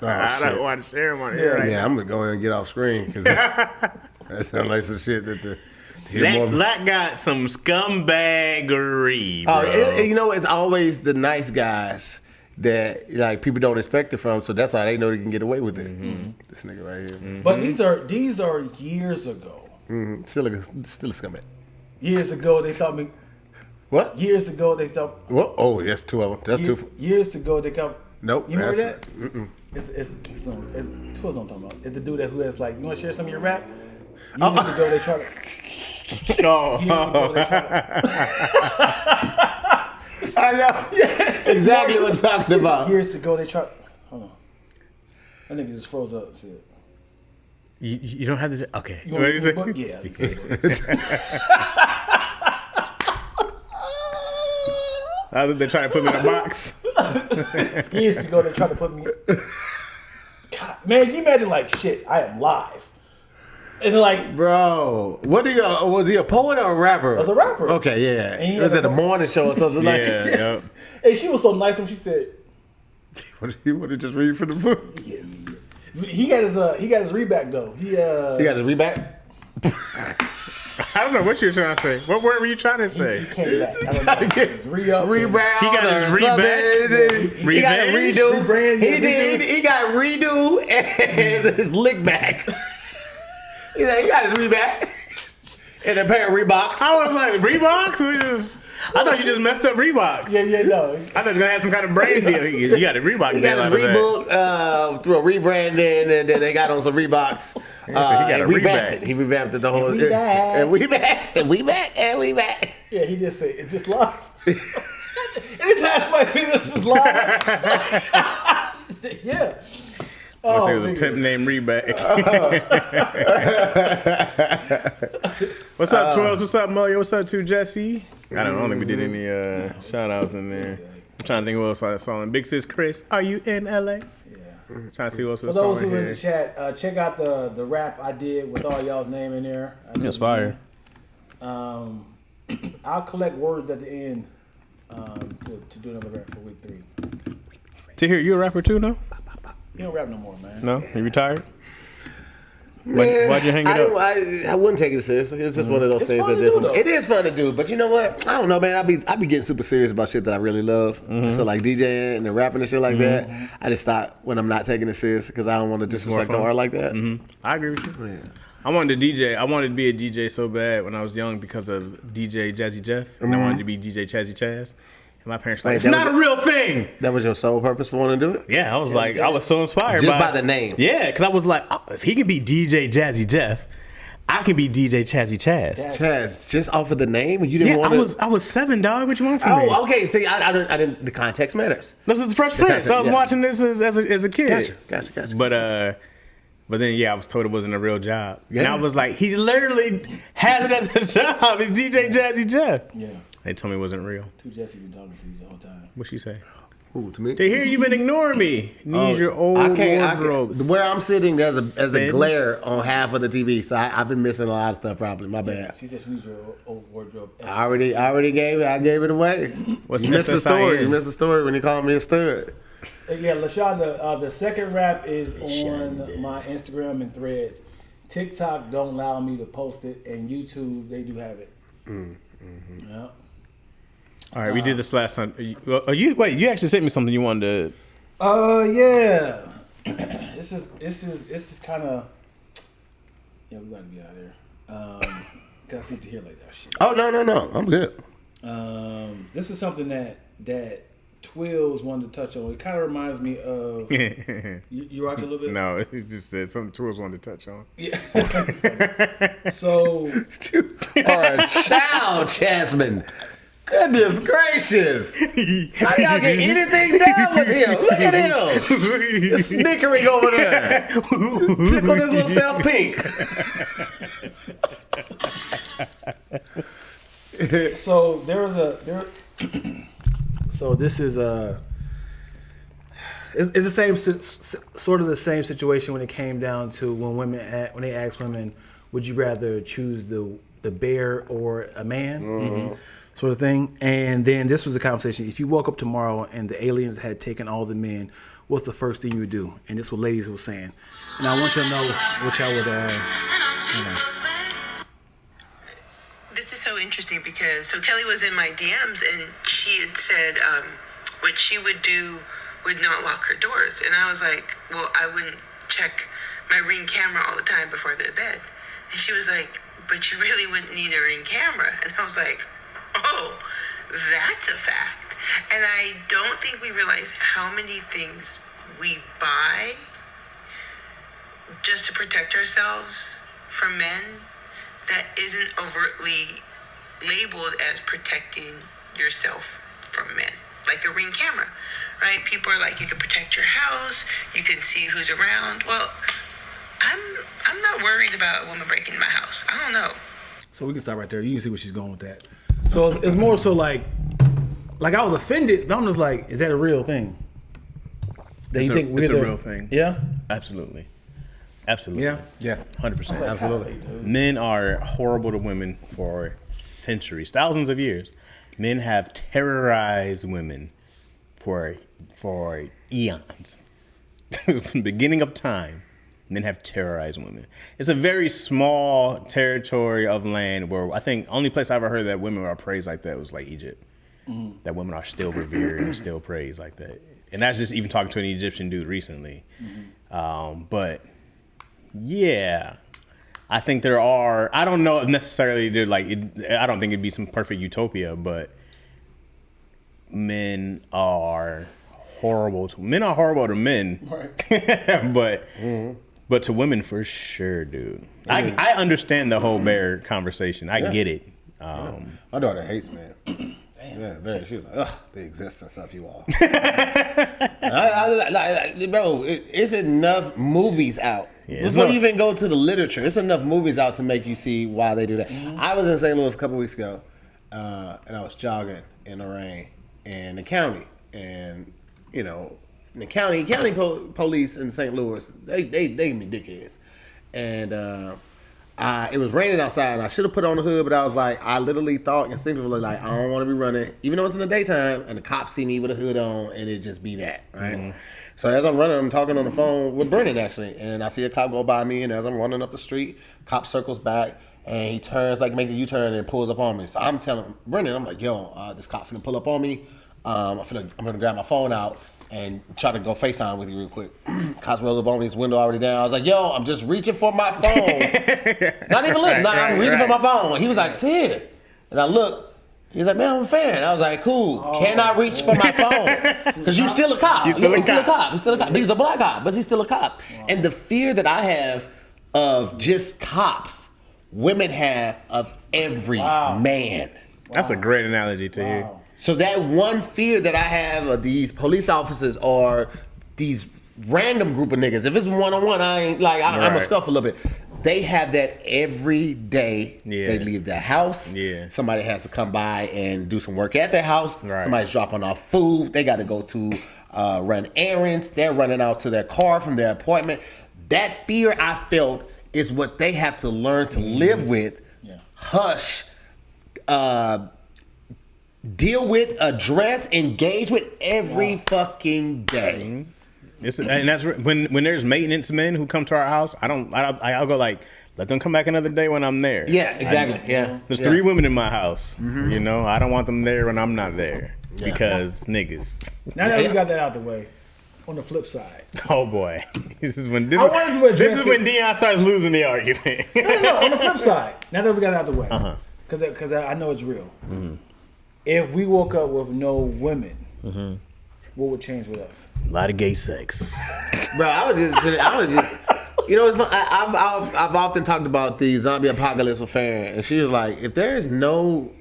I don't want to share them on here right now. I'm gonna go ahead and get off screen because that sounds like some shit that That got some scumbaggery, bro. It's always the nice guys that like people don't expect it from, so that's how they know they can get away with it. Mm-hmm. This nigga right here. Mm-hmm. But these are years ago. Mm-hmm. Still a scumbag. Years ago, they thought me. What? Years ago, they thought. What? Oh, yes, 2 of them. That's 2. Years ago, they thought. Nope. You remember that? Mm-mm. It's two of them I'm talking about. It's the dude who has like, you want to share some of your rap? Years ago, they tried to. I know. Yes, exactly what I'm talking about. Years ago, they tried. Hold on. That nigga just froze up and said. You don't have to. Okay. You want the book? Yeah. I think they're trying to put me in a box. Years ago, they tried to put me. God, man, can you imagine like shit? I am live. And like, bro, was he a poet or a rapper? I was a rapper. Okay, yeah. It was at a morning show or something like that. Yes. And she was so nice when she said, "What you want to just read from the book?" Yeah. He got his reback though. He got his reback. I don't know what you're trying to say. What word were you trying to say? He came back. I don't know. His re-up. Rebound. He got his reback. He got a redo. Rebrand, He did. He got redo and his lick back. He got his reback and a pair of Reeboks. I was like, Reeboks? I thought you just messed up Reeboks. Yeah, no. I thought you was gonna have some kind of brand deal. You got a Reebok. He got his Reebok through a rebranding, and then they got on some Reeboks. He got a revamped it. He revamped it the whole. We back. And we back. And we back. And we back. Yeah, he just said it's just live. Anytime somebody say this is live, yeah. I say it was a pimp named Reback. What's up, 12s? What's up, Moyo? What's up, 2 Jesse? I don't think we did any shout outs in there. I'm trying to think what else I saw in Big Sis Chris. Are you in LA? Yeah. Trying to see what else For was those on who in here. the chat, check out the rap I did with all y'all's name in there. It was fire. I'll collect words at the end to do another rap for week 3. Tahir, you a rapper too, no? You don't rap no more, man. No? You retired? Why'd you hang it up? I wouldn't take it seriously. It's just one of those It's things fun that to do, different. though. It is fun to do, but you know what? I don't know, man. I be getting super serious about shit that I really love. So like DJing and the rapping and shit like that. I just thought when I'm not taking it serious because I don't want to disrespect the art like that. I agree with you. Yeah. I wanted to DJ. I wanted to be a DJ so bad when I was young because of DJ Jazzy Jeff. And I wanted to be DJ Chazzy Chaz. And my parents were like, it's not a real thing. That was your sole purpose for wanting to do it? Yeah, I was like, I was so inspired Just by the name. Yeah, because I was like, oh, if he can be DJ Jazzy Jeff, I can be DJ Chazzy Chaz. Chaz, just off of the name? You didn't want to... I was 7, dog. What you want from me? Oh, okay. See, I didn't... The context matters. This is the Fresh Prince. I was watching this as a kid. Gotcha. But But then, I was told it wasn't a real job. Yeah. And I was like, he literally has it as a job. He's DJ Jazzy Jeff. Yeah. They told me it wasn't real. Who Jesse been talking to you the whole time? What'd she say? Who, to me? Tahir, you've been ignoring me. Need your old wardrobe. Where I'm sitting, there's a glare on half of the TV, so I've been missing a lot of stuff. Probably my bad. She said she needs your old wardrobe. I already gave it. I gave it away. What's you missed the story? You missed the story when he called me a stud. Yeah, LaShawn, the second rap is on my Instagram and Threads. TikTok don't allow me to post it, and YouTube they do have it. Yeah. All right, we did this last time. You actually sent me something you wanted to. Yeah. This is kind of. Yeah, we gotta be out of here. Cause I need to hear like that shit. Oh no, I'm good. This is something that Twills wanted to touch on. It kind of reminds me of. You watch a little bit? No, it just said something Twills wanted to touch on. Yeah. So. Or a child, Jasmine. Goodness gracious. How y'all get anything done with him? Look at him. He's snickering over there. Tickle his little self pink. So so this is it's the same sort of the same situation when it came down to when they asked women, would you rather choose the bear or a man? Mm-hmm. Sort of thing. And then this was the conversation. If you woke up tomorrow and the aliens had taken all the men, what's the first thing you would do? And this is what ladies were saying. And I want you to know what y'all would This is so interesting because Kelly was in my DMs and she had said what she would do would not lock her doors. And I was like, well, I wouldn't check my Ring camera all the time before I go to bed. And she was like, but you really wouldn't need a Ring camera. And I was like, oh, that's a fact. And I don't think we realize how many things we buy just to protect ourselves from men that isn't overtly labeled as protecting yourself from men. Like a Ring camera, right? People are like, you can protect your house, you can see who's around. Well, I'm not worried about a woman breaking in my house. I don't know. So we can stop right there. You can see where she's going with that. So it's more so like I was offended, but I'm just like, is that a real thing? It's a real thing. Yeah? Absolutely. Yeah? 100%. Absolutely. Men are horrible to women for centuries, thousands of years. Men have terrorized women for eons. From the beginning of time, men have terrorized women. It's a very small territory of land where I think only place I ever heard that women are praised like that was like Egypt. Mm-hmm. That women are still revered and still praised like that. And that's just even talking to an Egyptian dude recently. Mm-hmm. But yeah, I think there are. I don't know necessarily. I don't think it'd be some perfect utopia, but men are horrible. Men are horrible to men, right? But to women for sure, dude. I understand the whole bear conversation. I get it. My daughter hates men. Yeah, very. She was like, ugh, the existence of you all. Bro, it's enough movies out. Yeah, before you even go to the literature, it's enough movies out to make you see why they do that. Mm-hmm. I was in St. Louis a couple weeks ago, and I was jogging in the rain in the county. And, you know, the county police in St. Louis, they give me dickheads. And it was raining outside, and I should have put on the hood, but I was like, I literally thought instinctively, like, I don't want to be running, even though it's in the daytime, and the cops see me with a hood on, and it just be that, right? Mm-hmm. So as I'm running, I'm talking on the phone with Brennan, actually, and I see a cop go by me, and as I'm running up the street, cop circles back, and he turns, like, making a U-turn and pulls up on me. So I'm telling Brennan, I'm like, yo, this cop finna pull up on me. I'm gonna grab my phone out and try to go FaceTime with you real quick. Cops rolled up on me, his window already down. I was like, yo, I'm just reaching for my phone. Not even looking, I'm reaching for my phone. He was like, Tahir. And I looked, he's like, man, I'm a fan. I was like, cool. Can I reach for my phone? Because you still a cop. He's still a cop. He's still a cop. He's a black cop, but he's still a cop. Wow. And the fear that I have of just cops, women have of every man. That's a great analogy to hear. So that one fear that I have of these police officers or these random group of niggas. If it's one-on-one, I ain't like I'm Right. a scuff a little bit. They have that every day. Yeah. They leave their house. Yeah. Somebody has to come by and do some work at their house. Right. Somebody's dropping off food. They got to go to run errands. They're running out to their car from their appointment. That fear I felt is what they have to learn to live with. Yeah. Hush. Deal with, address, engage with every fucking day. And that's when there's maintenance men who come to our house. I'll go like, let them come back another day when I'm there. Yeah, exactly. There's 3 women in my house. You know, I don't want them there when I'm not there because niggas. Now that we got that out the way, on the flip side. Oh boy, this is when Dion starts losing the argument. No, on the flip side. Now that we got it out the way, because I know it's real. If we woke up with no women, what would change with us? A lot of gay sex. Bro, I was just, you know, I've often talked about the zombie apocalypse with Farron, and she was like, if there's no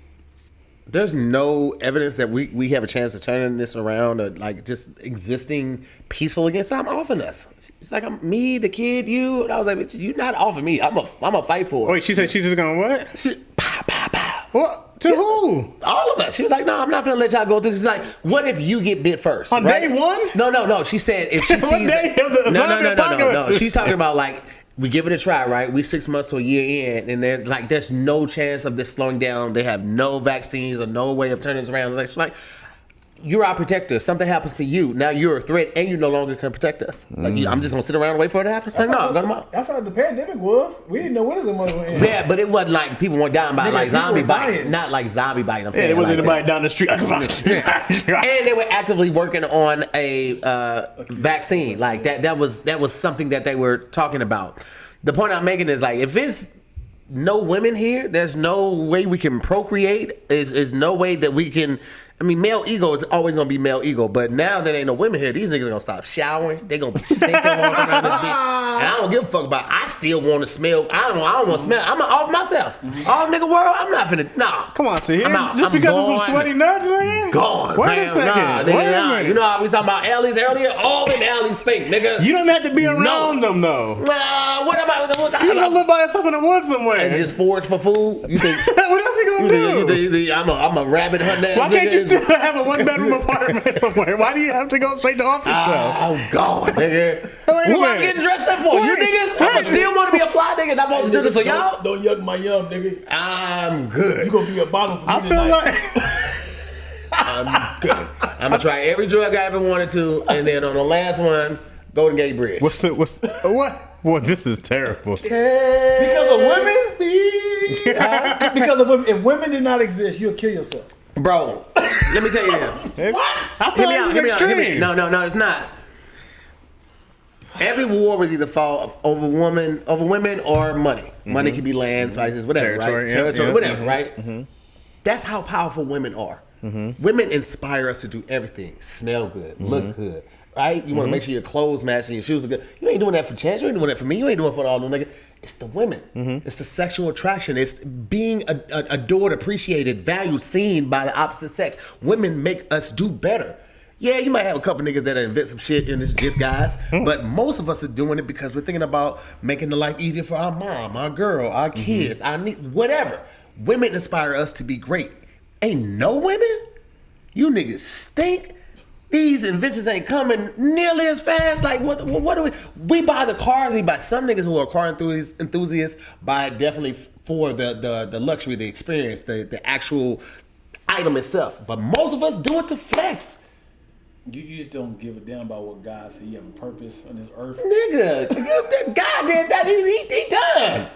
evidence that we have a chance of turning this around or like just existing peaceful against it, I'm offing us. She's like, I'm me, the kid, you. And I was like, bitch, you not offing me. I'm a fight for it. Wait, she said she's just gonna what? She, pow, pow, pow. What? To who? All of us. She was like, no, I'm not gonna let y'all go. This is like, what if you get bit first? On right? day one? No. She said if she sees What day of the zombie apocalypse? No. She's talking about like we give it a try, right? We 6 months to a year in, and then like there's no chance of this slowing down. They have no vaccines or no way of turning this around. It's like you're our protector. Something happens to you, now you're a threat, and you no longer can protect us. Like I'm just gonna sit around and wait for it to happen. Like, no, go to mouth. That's how the pandemic was. We didn't know when it was going to end. Yeah, but it wasn't like people weren't dying by Nigga, like people zombie were biting, dying. not like zombie biting. I'm Yeah, saying, there wasn't like, anybody down the street. and they were actively working on a vaccine. Like that was something that they were talking about. The point I'm making is like if it's no women here, there's no way we can procreate. Is no way that we can. I mean, male ego is always gonna be male ego, but now that ain't no women here, these niggas are gonna stop showering. They gonna be stinking walking around this bitch, and I don't give a fuck about. I still want to smell. I don't want to smell. I'm off myself. All nigga world, I'm not finna. Nah, Come on, Tahir. I'm out. Just I'm because of gone. some sweaty nuts, nigga? Gone. Wait a fam. second. Nah, nigga, Wait a nah. minute. You know how we talking about alleys earlier? All them alleys stink, nigga. You don't have to be around them though. What about You gonna live by yourself in the woods somewhere. and just forage for food? You think? what else he gonna do? you think I'm a rabbit hunter? Why can't you still have a one-bedroom apartment somewhere? Why do you have to go straight to office? Oh God, nigga! Wait Who a I'm minute. getting dressed up for? You Wait. niggas? I still want to be a fly nigga. Not supposed to do this for y'all. Don't yuck my yum, nigga. I'm good. You gonna be a bottom for me I feel tonight. like I'm good. I'm gonna try every drug I ever wanted to, and then on the last one, Golden Gate Bridge. what? Well, this is terrible. Because of women? Because of women. If women did not exist, you'll kill yourself. Bro, let me tell you this. I feel like this is extreme. No, it's not. Every war was either fought over women or money. Money can be land, spices, whatever, Territory, right? yeah, Territory, yeah. whatever, right? That's how powerful women are. Women inspire us to do everything. Smell good, look good, right? You want to make sure your clothes match and your shoes are good. You ain't doing that for chance. You ain't doing that for me. You ain't doing it for all them niggas. It's the women. It's the sexual attraction. It's being adored, appreciated, valued, seen by the opposite sex. Women make us do better. Yeah, you might have a couple niggas that invent some shit and it's just guys, but most of us are doing it because we're thinking about making the life easier for our mom, our girl, our kids, our niece, whatever. Women inspire us to be great. Ain't no women? You niggas stink. These inventions ain't coming nearly as fast. Like, what do we buy the cars? We buy some niggas who are car enthusiasts buy it definitely for the luxury, the experience, the actual item itself. But most of us do it to flex. You just don't give a damn about what God said. You have a purpose on this earth. Nigga, God did that. He done.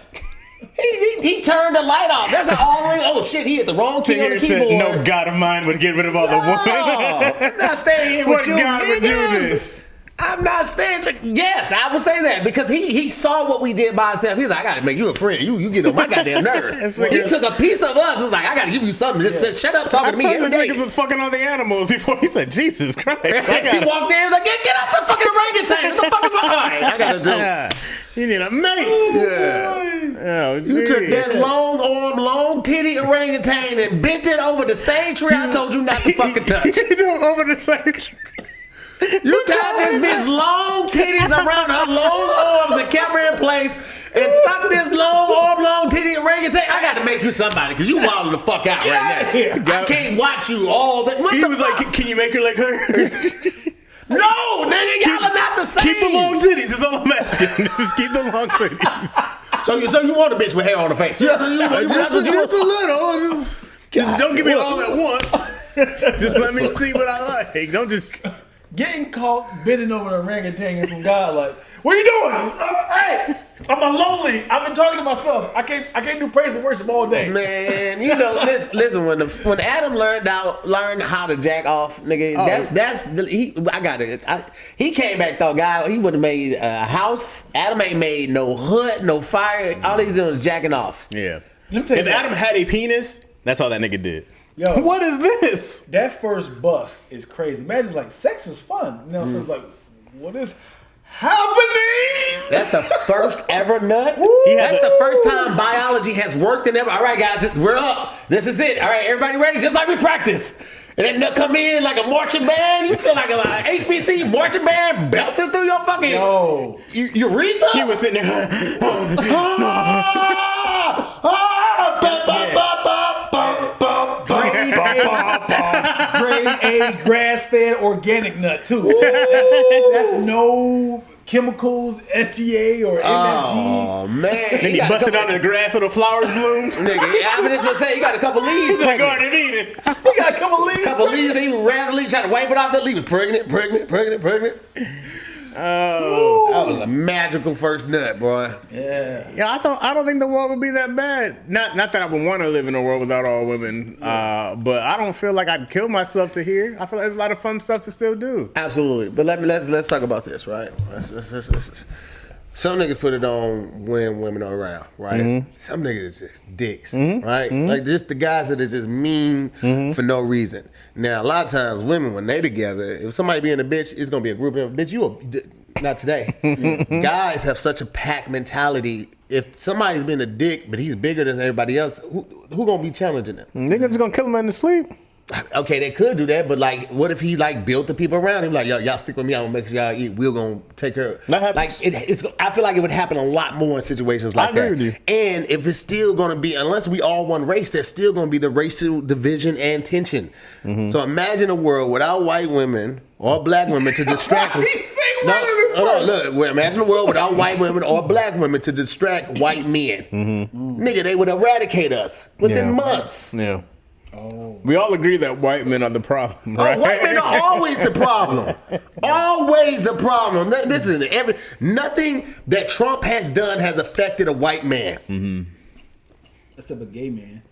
He turned the light off. That's all. Oh shit, he hit the wrong key on the Tahir keyboard. said, no God of mine would get rid of all the women. I'm not staying here with What you God would do niggas. this? I'm not staying. Yes, I would say that because he saw what we did by himself. He's like, I gotta make you a friend. You get on my goddamn nerves. He took a piece of us. Was like, I gotta give you something. Just said, shut up talking to me I every told day. this niggas was fucking all the animals before he said, Jesus Christ. He walked in like, get off the fucking orangutan. What the fuck is wrong? All right, I gotta do. You need a mate. Yeah. Oh, You took that long arm, long titty orangutan and bent it over the same tree I told you not to fucking touch. Over the same tree. You tied this bitch long titties around her long arms and kept her in place and fuck this long arm, long titty orangutan. I got to make you somebody because you wilding the fuck out right now. I can't watch you all that. He was like, "Can you make her like her?" No, nigga, y'all are not the same. Keep the long titties. Is all I'm asking. Just keep the long titties. So you want a bitch with hair on the face? Yeah, just a little. Just don't give me all at once. Just let me see what I like. Don't just getting caught bending over the orangutan from God. Like, what are you doing? Hey, I'm lonely. I've been talking to myself. I can't do praise and worship all day. Man, you know, listen. When Adam learned how to jack off, nigga, I got it. He came back though, guy. He would have made a house. Adam ain't made no hood, no fire. All he's doing is jacking off. Yeah. If Adam had a penis, that's all that nigga did. Yo, what is this? That first bust is crazy. Imagine like sex is fun. You know, so it's like, what is happening? That's the first ever nut. That's the first time biology has worked in ever. All right, guys, we're up. This is it. All right, everybody ready? Just like we practice. And that nut come in like a marching band. You feel like a HBC marching band bouncing through your fucking urethra. He was sitting there. Grade A grass-fed organic nut too. That's no chemicals, SGA or MSG. Oh man! Then he busted out the grass so the flowers bloomed. Nigga, I was just gonna say you got a couple leaves. He's in the Garden of Eden. You got a couple leaves. Couple leaves. He randomly tried to wipe it off. That leaf was pregnant. Oh, that was a magical first nut, boy. Yeah. I don't think the world would be that bad. Not that I would want to live in a world without all women, but I don't feel like I'd kill myself to hear. I feel like there's a lot of fun stuff to still do. Absolutely, but let's talk about this, right? Let's. Some niggas put it on when women are around, right? Mm-hmm. Some niggas is just dicks, right? Mm-hmm. Like just the guys that are just mean for no reason. Now, a lot of times women, when they together, if somebody being a bitch, it's going to be a group of bitch, not today. Guys have such a pack mentality. If somebody's been a dick, but he's bigger than everybody else, who going to be challenging them? Niggas just going to kill him in his sleep. Okay, they could do that, but like, what if he like built the people around him? Like, y'all stick with me. I'm gonna make sure y'all eat. We're gonna take care of. That like, it's. I feel like it would happen a lot more in situations like that. I agree with you. And if it's still gonna be, unless we all one race, there's still gonna be the racial division and tension. Mm-hmm. So imagine a world without white women or black women to distract. Look. Imagine a world without white women or black women to distract white men. Mm-hmm. Nigga, they would eradicate us within months. Yeah. Oh. We all agree that white men are the problem, right? Oh, white men are always the problem. Always the problem. Listen, nothing that Trump has done has affected a white man. Mm-hmm. Except a gay man.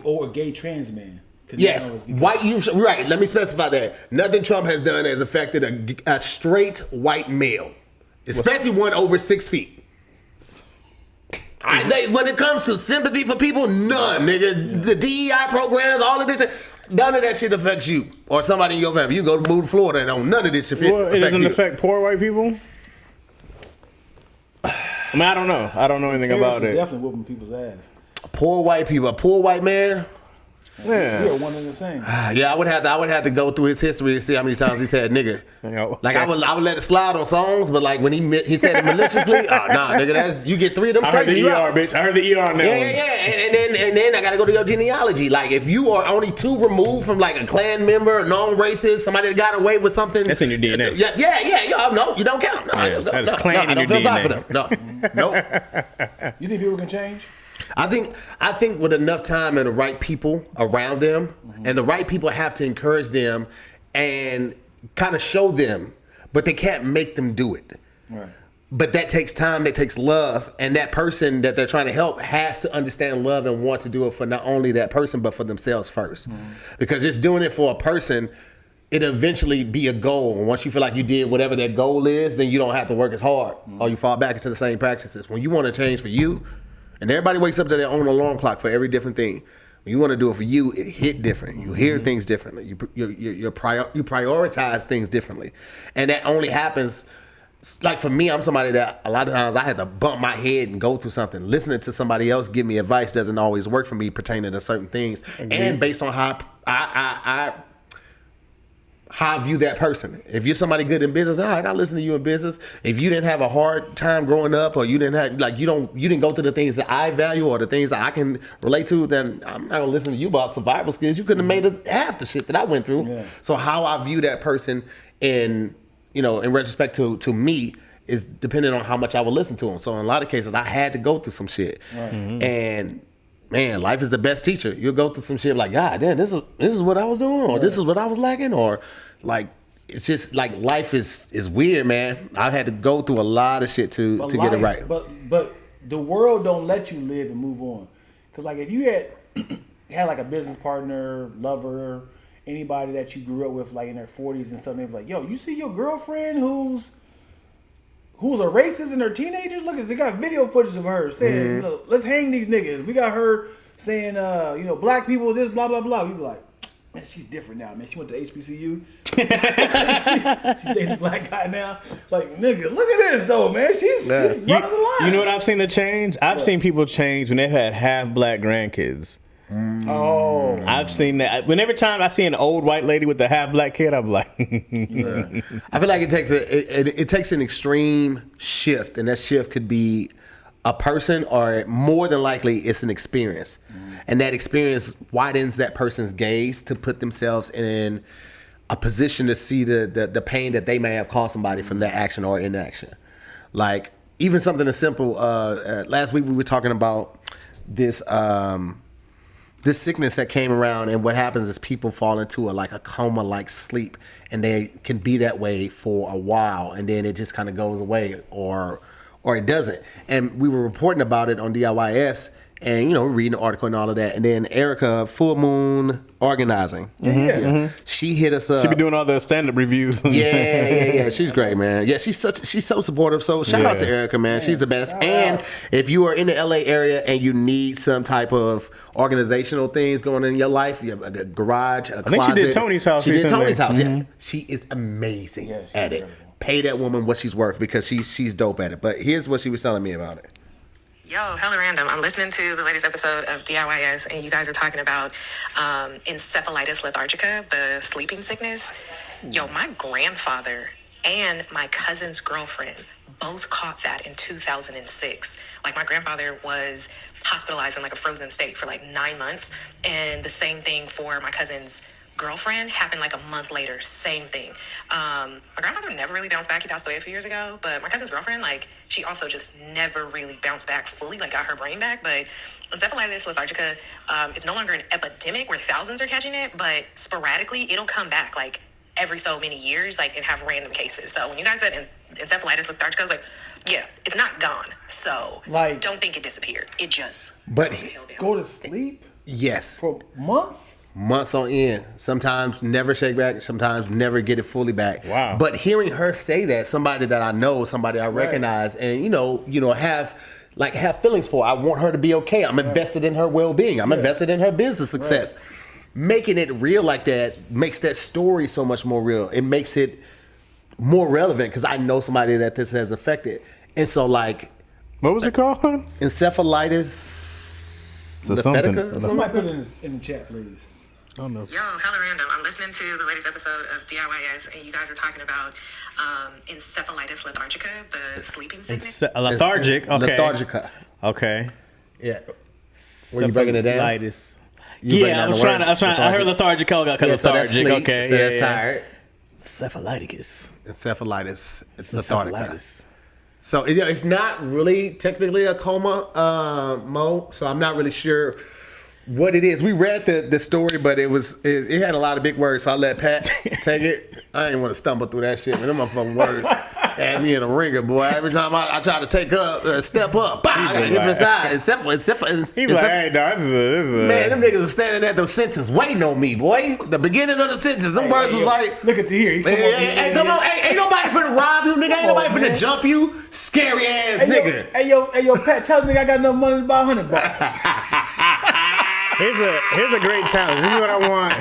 Or a gay trans man. Yes, white. Right. Let me specify that. Nothing Trump has done has affected a straight white male, especially one over 6 feet. When it comes to sympathy for people, none, nigga. The DEI programs, all of this, none of that shit affects you or somebody in your family. You go to move to Florida and none of this shit affect you. It doesn't affect poor white people? I mean, I don't know. I don't know anything about it. Definitely whooping people's ass. Poor white people. A poor white man. Yeah, we're one and the same. Yeah, I would have to go through his history and see how many times he said nigga. Like I would let it slide on songs, but like when he said it maliciously, nah, nigga, you get 3 of them straight. I heard the ER, bitch. I heard the ER now. Yeah. And then I gotta go to your genealogy. Like if you are only 2 removed from like a Klan member, a non-racist, somebody that got away with something, that's in your DNA. Yeah. No, you don't count. No, that is Klan in your DNA. No. You think people can change? I think with enough time and the right people around them, and the right people have to encourage them and kind of show them, but they can't make them do it. Right. But that takes time, that takes love, and that person that they're trying to help has to understand love and want to do it for not only that person, but for themselves first. Because just doing it for a person, it'll eventually be a goal. And once you feel like you did whatever that goal is, then you don't have to work as hard, or you fall back into the same practices. When you want to change for you, and everybody wakes up to their own alarm clock for every different thing. When you want to do it for you, it hit different. You hear things differently. You prioritize things differently. And that only happens, like for me, I'm somebody that a lot of times I had to bump my head and go through something. Listening to somebody else give me advice doesn't always work for me pertaining to certain things. Agreed. And based on how how I view that person. If you're somebody good in business, all right, I listen to you in business. If you didn't have a hard time growing up, or you didn't have you didn't go through the things that I value or the things that I can relate to, then I'm not gonna listen to you about survival skills. You couldn't have made half the shit that I went through. Yeah. So how I view that person in retrospect to me is dependent on how much I would listen to them. So in a lot of cases, I had to go through some shit, and. Man, life is the best teacher. You'll go through some shit like, God damn, this is what I was doing, or this is what I was lacking, or like it's just like life is weird, man. I've had to go through a lot of shit to get it right. But the world don't let you live and move on. Cause like if you had like a business partner, lover, anybody that you grew up with like in their 40s and something, like, yo, you see your girlfriend who's a racist in her teenagers? Look, they got video footage of her saying, let's hang these niggas. We got her saying, black people this, blah, blah, blah. We be like, man, she's different now, man. She went to HBCU. she's dating a black guy now. Like, nigga, look at this, though, man. She's running the line. You know what I've seen the change? I've seen people change when they've had half black grandkids. Oh, I've seen that. Every time I see an old white lady with a half black kid, I'm like, I feel like it takes an extreme shift, and that shift could be a person, or more than likely it's an experience, and that experience widens that person's gaze to put themselves in a position to see the pain that they may have caused somebody from that action or inaction. Like even something as simple. Last week we were talking about this sickness that came around, and what happens is people fall into a coma-like sleep, and they can be that way for a while, and then it just kind of goes away, or it doesn't. And we were reporting about it on DIYS, and we're reading the article and all of that. And then Erica, Full Moon Organizing, she hit us up. She be doing all the stand-up reviews. Yeah. She's great, man. Yeah, she's so supportive. So shout out to Erica, man. She's the best. And if you are in the LA area and you need some type of organizational things going on in your life, you have a garage, a closet. I think she did Tony's house. She did Tony's house. Yeah, she is amazing at it. Pay that woman what she's worth, because she's dope at it. But here's what she was telling me about it. Yo, hella random. I'm listening to the latest episode of DIYS, and you guys are talking about encephalitis lethargica, the sleeping sickness. Yo, my grandfather and my cousin's girlfriend both caught that in 2006. Like, my grandfather was hospitalized in like a frozen state for like 9 months, and the same thing for my cousin's girlfriend happened like a month later. Same thing. My grandfather never really bounced back. He passed away a few years ago. But my cousin's girlfriend, like, she also just never really bounced back fully, like got her brain back. But encephalitis lethargica, it's no longer an epidemic where thousands are catching it, but sporadically it'll come back like every so many years, like, and have random cases. So when you guys said encephalitis lethargica, I was like, yeah, it's not gone. So like, don't think it disappeared. It just go to sleep. Yes. For months on end. Sometimes never shake back, sometimes never get it fully back. Wow. But hearing her say that, somebody that I know, somebody I recognize, and have feelings for, I want her to be okay. I'm invested in her well-being. I'm invested in her business success. Making it real like that makes that story so much more real. It makes it more relevant because I know somebody that this has affected. And so, like, what was it called? Encephalitis lethargica? Somebody put it in the chat, please. Oh, no. Yo, hella random. I'm listening to the latest episode of DIYS, and you guys are talking about encephalitis lethargica, the sleeping sickness. Lethargic, okay. Lethargica. Okay. Yeah. Were you breaking it down? Lethargic. Yeah, I was trying. I heard lethargic because lethargic. Okay, so that's tired. Encephalitis. It's lethargic. So it's not really technically a coma, Mo. So I'm not really sure what it is. We read the story, but it had a lot of big words. So I let Pat take it. I didn't want to stumble through that shit, man. Them motherfucking words had me in a ringer, boy. Every time I try to take up, step up, bah, I gotta hit from the side. He was like, hey, dog, this is a... Man, them niggas was standing at those sentences waiting on me, boy. The beginning of the sentence, them words was like... Look at Tahir. Hey, come on. Ain't nobody finna rob you, nigga. Ain't nobody finna jump you. Scary ass nigga. Hey, yo, Pat, tell the nigga I got enough money to buy $100. Here's a great challenge. This is what I want.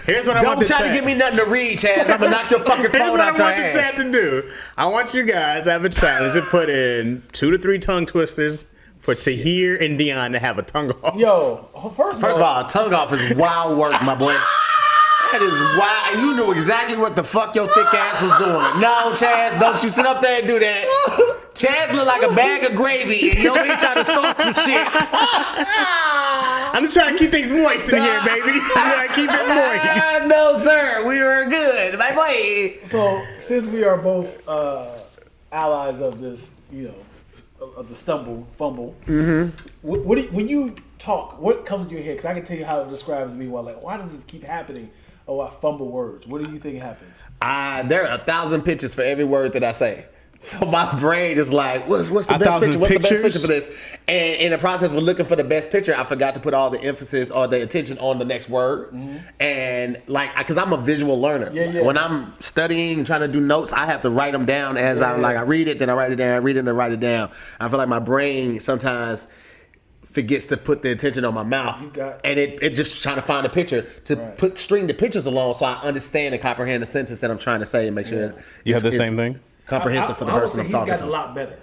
Here's what I want. Don't try to give me nothing to read, Chaz. I'm gonna knock your fucking phone out your hand. Here's what I want the chat to do. I want you guys to have a challenge to put in 2 to 3 tongue twisters for Tahir and Dion to have a tongue off. Yo, first of all, tongue off is wild work, my boy. That is why you knew exactly what the fuck your thick ass was doing. No, Chaz, don't you sit up there and do that. Chaz look like a bag of gravy and you over here trying to start some shit. I'm just trying to keep things moist in here, baby. I'm trying to keep it moist. No, sir, we were good. My boy. So, since we are both allies of this, of the fumble, when you talk, what comes to your head? Because I can tell you how it describes me. Why does this keep happening? Oh, I fumble words. What do you think happens? There are 1,000 pictures for every word that I say. So my brain is like, what's the best picture? What's the best picture for this? And in the process of looking for the best picture, I forgot to put all the emphasis or the attention on the next word. And because I'm a visual learner. When I'm studying and trying to do notes, I have to write them down as I read it, then I write it down, I read it, and I write it down. I feel like my brain sometimes forgets to put the attention on my mouth, and it just trying to find a picture to string the pictures along so I understand and comprehend the sentence that I'm trying to say and make sure you have the same thing. Comprehensive for the person I'm talking to. He's got a lot better.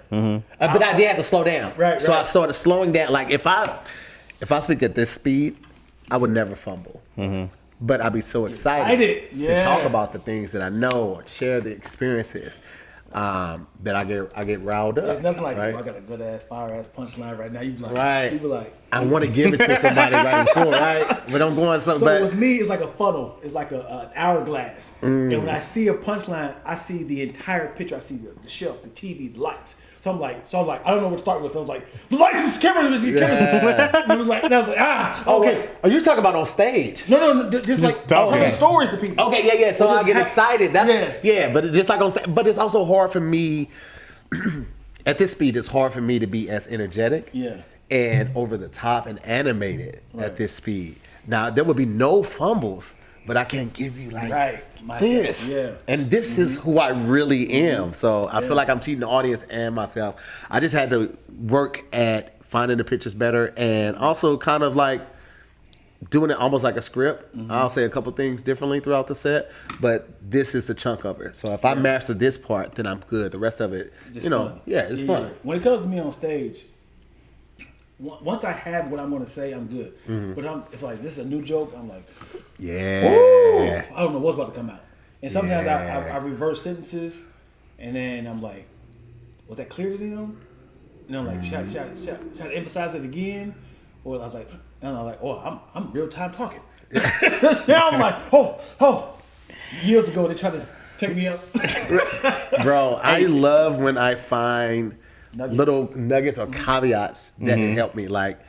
But I did have to slow down. So I started slowing down. Like if I speak at this speed, I would never fumble. But I'd be so excited to talk about the things that I know or share the experiences. That I get riled up. It's nothing like, I got a good ass, fire ass punchline right now. You be like, I want to give it to somebody right before, right? But I'm going something. So with me, it's like a funnel. It's like an hourglass. And when I see a punchline, I see the entire picture. I see the shelf, the TV, the lights. So I was like, I don't know what to start with. I was like, the lights, cameras, cameras. I was like, okay. Are you talking about on stage? No, just like telling stories to people. Okay, yeah. So I get excited. But it's just like on stage. But it's also hard for me. At this speed, it's hard for me to be as energetic. And over the top and animated at this speed. Now there would be no fumbles. But I can't give you this. And this is who I really am. So I feel like I'm cheating the audience and myself. I just had to work at finding the pictures better and also kind of like doing it almost like a script. I'll say a couple things differently throughout the set, but this is the chunk of it. So if I master this part, then I'm good. The rest of it, fun. It's fun. When it comes to me on stage, once I have what I'm going to say, I'm good. But if this is a new joke, I'm like, I don't know what's about to come out. And sometimes I reverse sentences, and then I'm like, was that clear to them? And I'm like, should I emphasize it again? Or I was like, I'm real time talking. So now I'm like, years ago they tried to take me up. Bro, I love when I find little nuggets or caveats that can help me. Like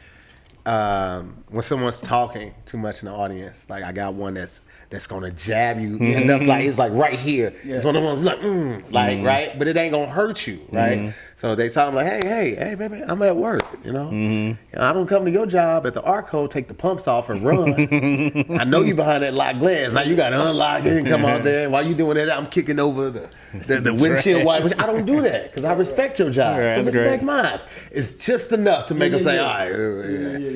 when someone's talking too much in the audience, like I got one that's gonna jab you enough, like it's like right here. It's one of the ones like right, but it ain't gonna hurt you, right? So they tell me like, hey, baby, I'm at work, I don't come to your job at the Arco, take the pumps off and run. I know you behind that locked glass. Now you gotta unlock it and come out there. While you doing that, I'm kicking over the windshield wipers. I don't do that because I respect your job. So respect mine. It's just enough to make them say, all right.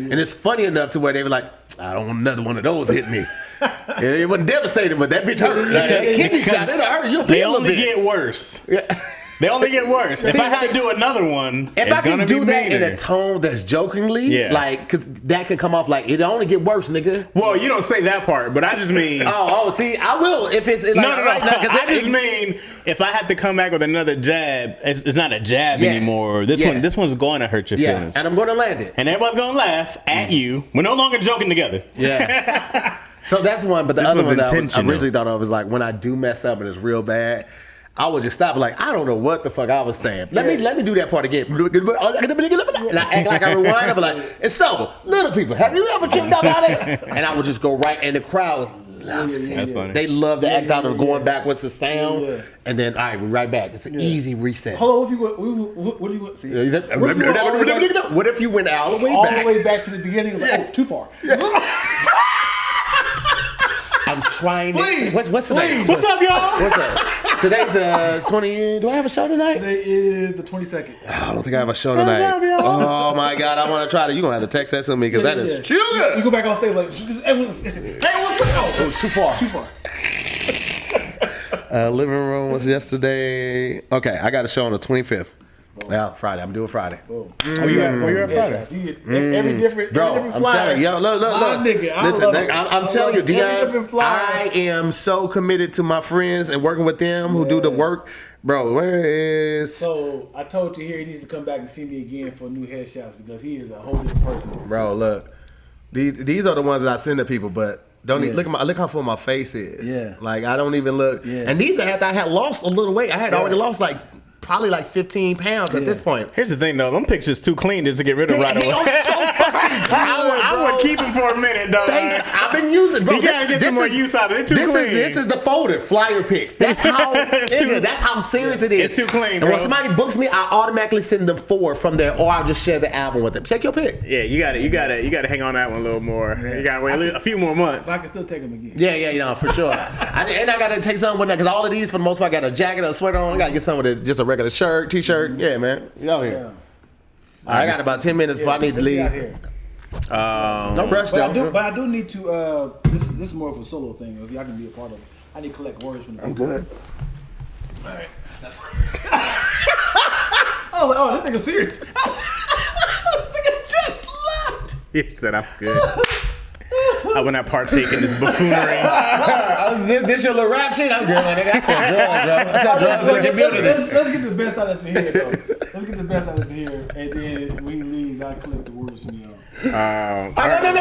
And it's funny enough to where they were like, I don't want another one of those hit me. It wasn't devastating, but that bitch hurt. That kidney shot, it'll hurt. They only get worse. They only get worse. If I had to do another one, if I can do that in a tone that's jokingly, because that can come off like it only get worse, nigga. Well, you don't say that part, but I just mean. See, I will if it's like, no. I just mean if I have to come back with another jab, it's not a jab anymore. This one's going to hurt your feelings, and I'm going to land it, and everybody's going to laugh at you. We're no longer joking together. Yeah. So that's one, but the other one that I originally thought of is like when I do mess up and it's real bad. I would just stop like, I don't know what the fuck I was saying. Let me do that part again. And I act like I rewind. I'll be like, it's so little people, have you ever tripped about it? And I would just go right, and the crowd loves it. That's funny. They love the act out of going backwards, the sound. And then, all right, we're right back. It's an easy reset. Hold on, what do you want? See? What if you went all the way back? All the way back to the beginning? Like, too far. I'm trying to. What's the name? What's up, y'all? What's up? Today's the 20. Do I have a show tonight? Today is the 22nd. I don't think I have a show tonight. Oh my God, I want to try that. You're going to have to text that to me because that is too good. You go back on stage like, hey, what's up? Oh, too far. Living room was yesterday. Okay, I got a show on the 25th. Yeah, Friday. I'm doing Friday. Boom. Oh, you're at Friday. Headshots. You get every different, Bro, every different I'm flyer. telling you, look. Nigga, I Listen, love it. I'm I telling you, love it. Every different Dion, flyer. I am so committed to my friends and working with them who do the work. Bro, where is... So I told you here he needs to come back and see me again for new headshots because he is a whole different person. Bro, look. These are the ones that I send to people, but don't even, look how full my face is. Yeah. Like, I don't even look. Yeah. And these are after I had lost a little weight. I had already lost probably 15 pounds at this point. Here's the thing, though. Them pictures too clean just to get rid of right away. I'm so fucking proud, I would keep them for a minute, dog. I've been using, bro. You gotta get some more use out of it. It's too clean. This is the folder, flyer pics. That's how, that's how serious it is. It's too clean, And bro. when somebody books me, I automatically send them 4 from there, or I'll just share the album with them. Check your pic. Yeah, you gotta hang on that one a little more. You gotta wait a few more months. But I can still take him again. Yeah, for sure. And I gotta take something with that because all of these, for the most part, got a jacket or a sweater on. I gotta get some with just a regular shirt, t-shirt. Yeah, man. You out here. Yeah. All right, I got about 10 minutes before I need to Let's get out leave. here. Don't rush, though. But I do need to. This is more of a solo thing. If y'all can be a part of it, I need to collect words from the people. I'm good. All right. Oh, this nigga serious. This nigga just left. He said, I'm good. I will not partake in this buffoonery. This your little rap shit? I'm good, man. Nigga. I said drugs, bro. I said drugs in the community. Let's get the best out of Tahir, though. Let's get the best out of Tahir, and then when he leaves, I collect the words from y'all. No.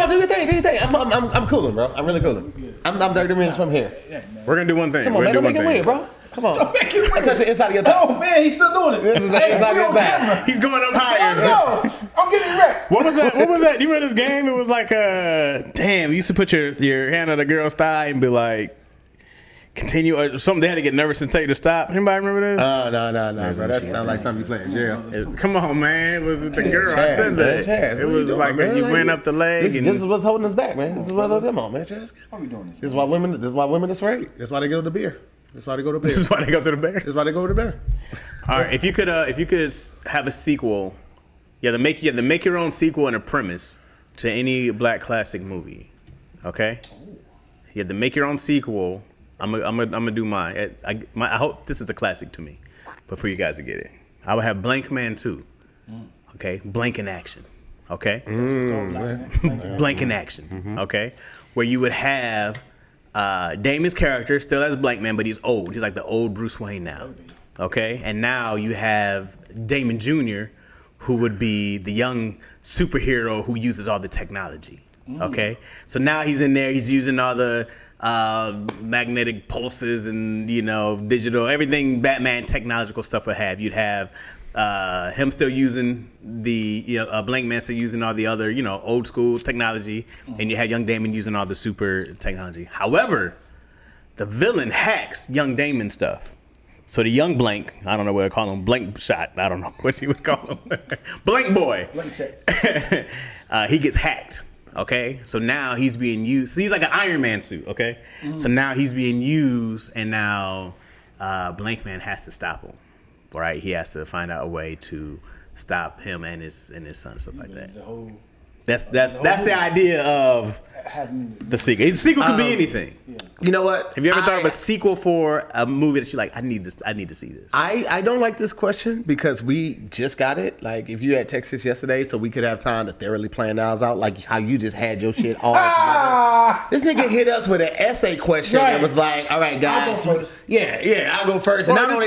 Do your thing. I'm cooling, bro. I'm really cooling. I'm 30 minutes from here. We're gonna do one thing. Come on, man. Don't make it weird, bro. Come on. Don't make it weird. I touch the inside of your thigh. Oh man, he's still doing it. This is the inside of your back. He's going up higher. No, I'm getting wrecked. What was that? You remember this game? It was like, damn, you used to put your hand on a girl's thigh and be like, continue or something. They had to get nervous and tell you to stop. Anybody remember this? No, bro. That sounds like something you play in jail. Come on, man. It was with the girl. I said that. It was like you went up the leg. This is what's holding us back, man. This is what come on, man. Chaz. How are we doing this? This is why women are straight. That's why they go to the beer. That's why they go to beer. This is why they go to the bear. That's why they go to the bear. All right, if you could have a sequel, you have to make your own sequel and a premise to any black classic movie. Okay, you have to make your own sequel. I'm gonna do mine. I hope this is a classic to me, but for you guys to get it, I would have Blank Man 2. Okay, blank in action. Okay, blank in action. Okay, where you would have Damon's character still as Blank Man, but he's old. He's like the old Bruce Wayne now. Okay, and now you have Damon Jr., who would be the young superhero who uses all the technology. Okay, so now he's in there. He's using all the magnetic pulses and digital everything Batman technological stuff would have. You'd have him still using the Blank Man still using all the other old school technology, and you have young Damon using all the super technology. However, the villain hacks young Damon stuff. So the young Blank, I don't know what to call him, Blank Shot, I don't know what you would call him, Blank Boy. Blank check. He gets hacked. Okay, so now he's being used. So he's like an Iron Man suit. Okay, so now he's being used, and now Blank Man has to stop him. Right, he has to find out a way to stop him and his son, stuff like that. That's the idea of the sequel. The sequel could be anything. You know what? Have you ever thought of a sequel for a movie that you're like, I need to see this? I don't like this question because we just got it. Like, if you had Texas yesterday, so we could have time to thoroughly plan ours out, like how you just had your shit all together. This nigga hit us with an essay question that was like, all right, guys. I'll go first. Yeah, I'll go first. And Well, not only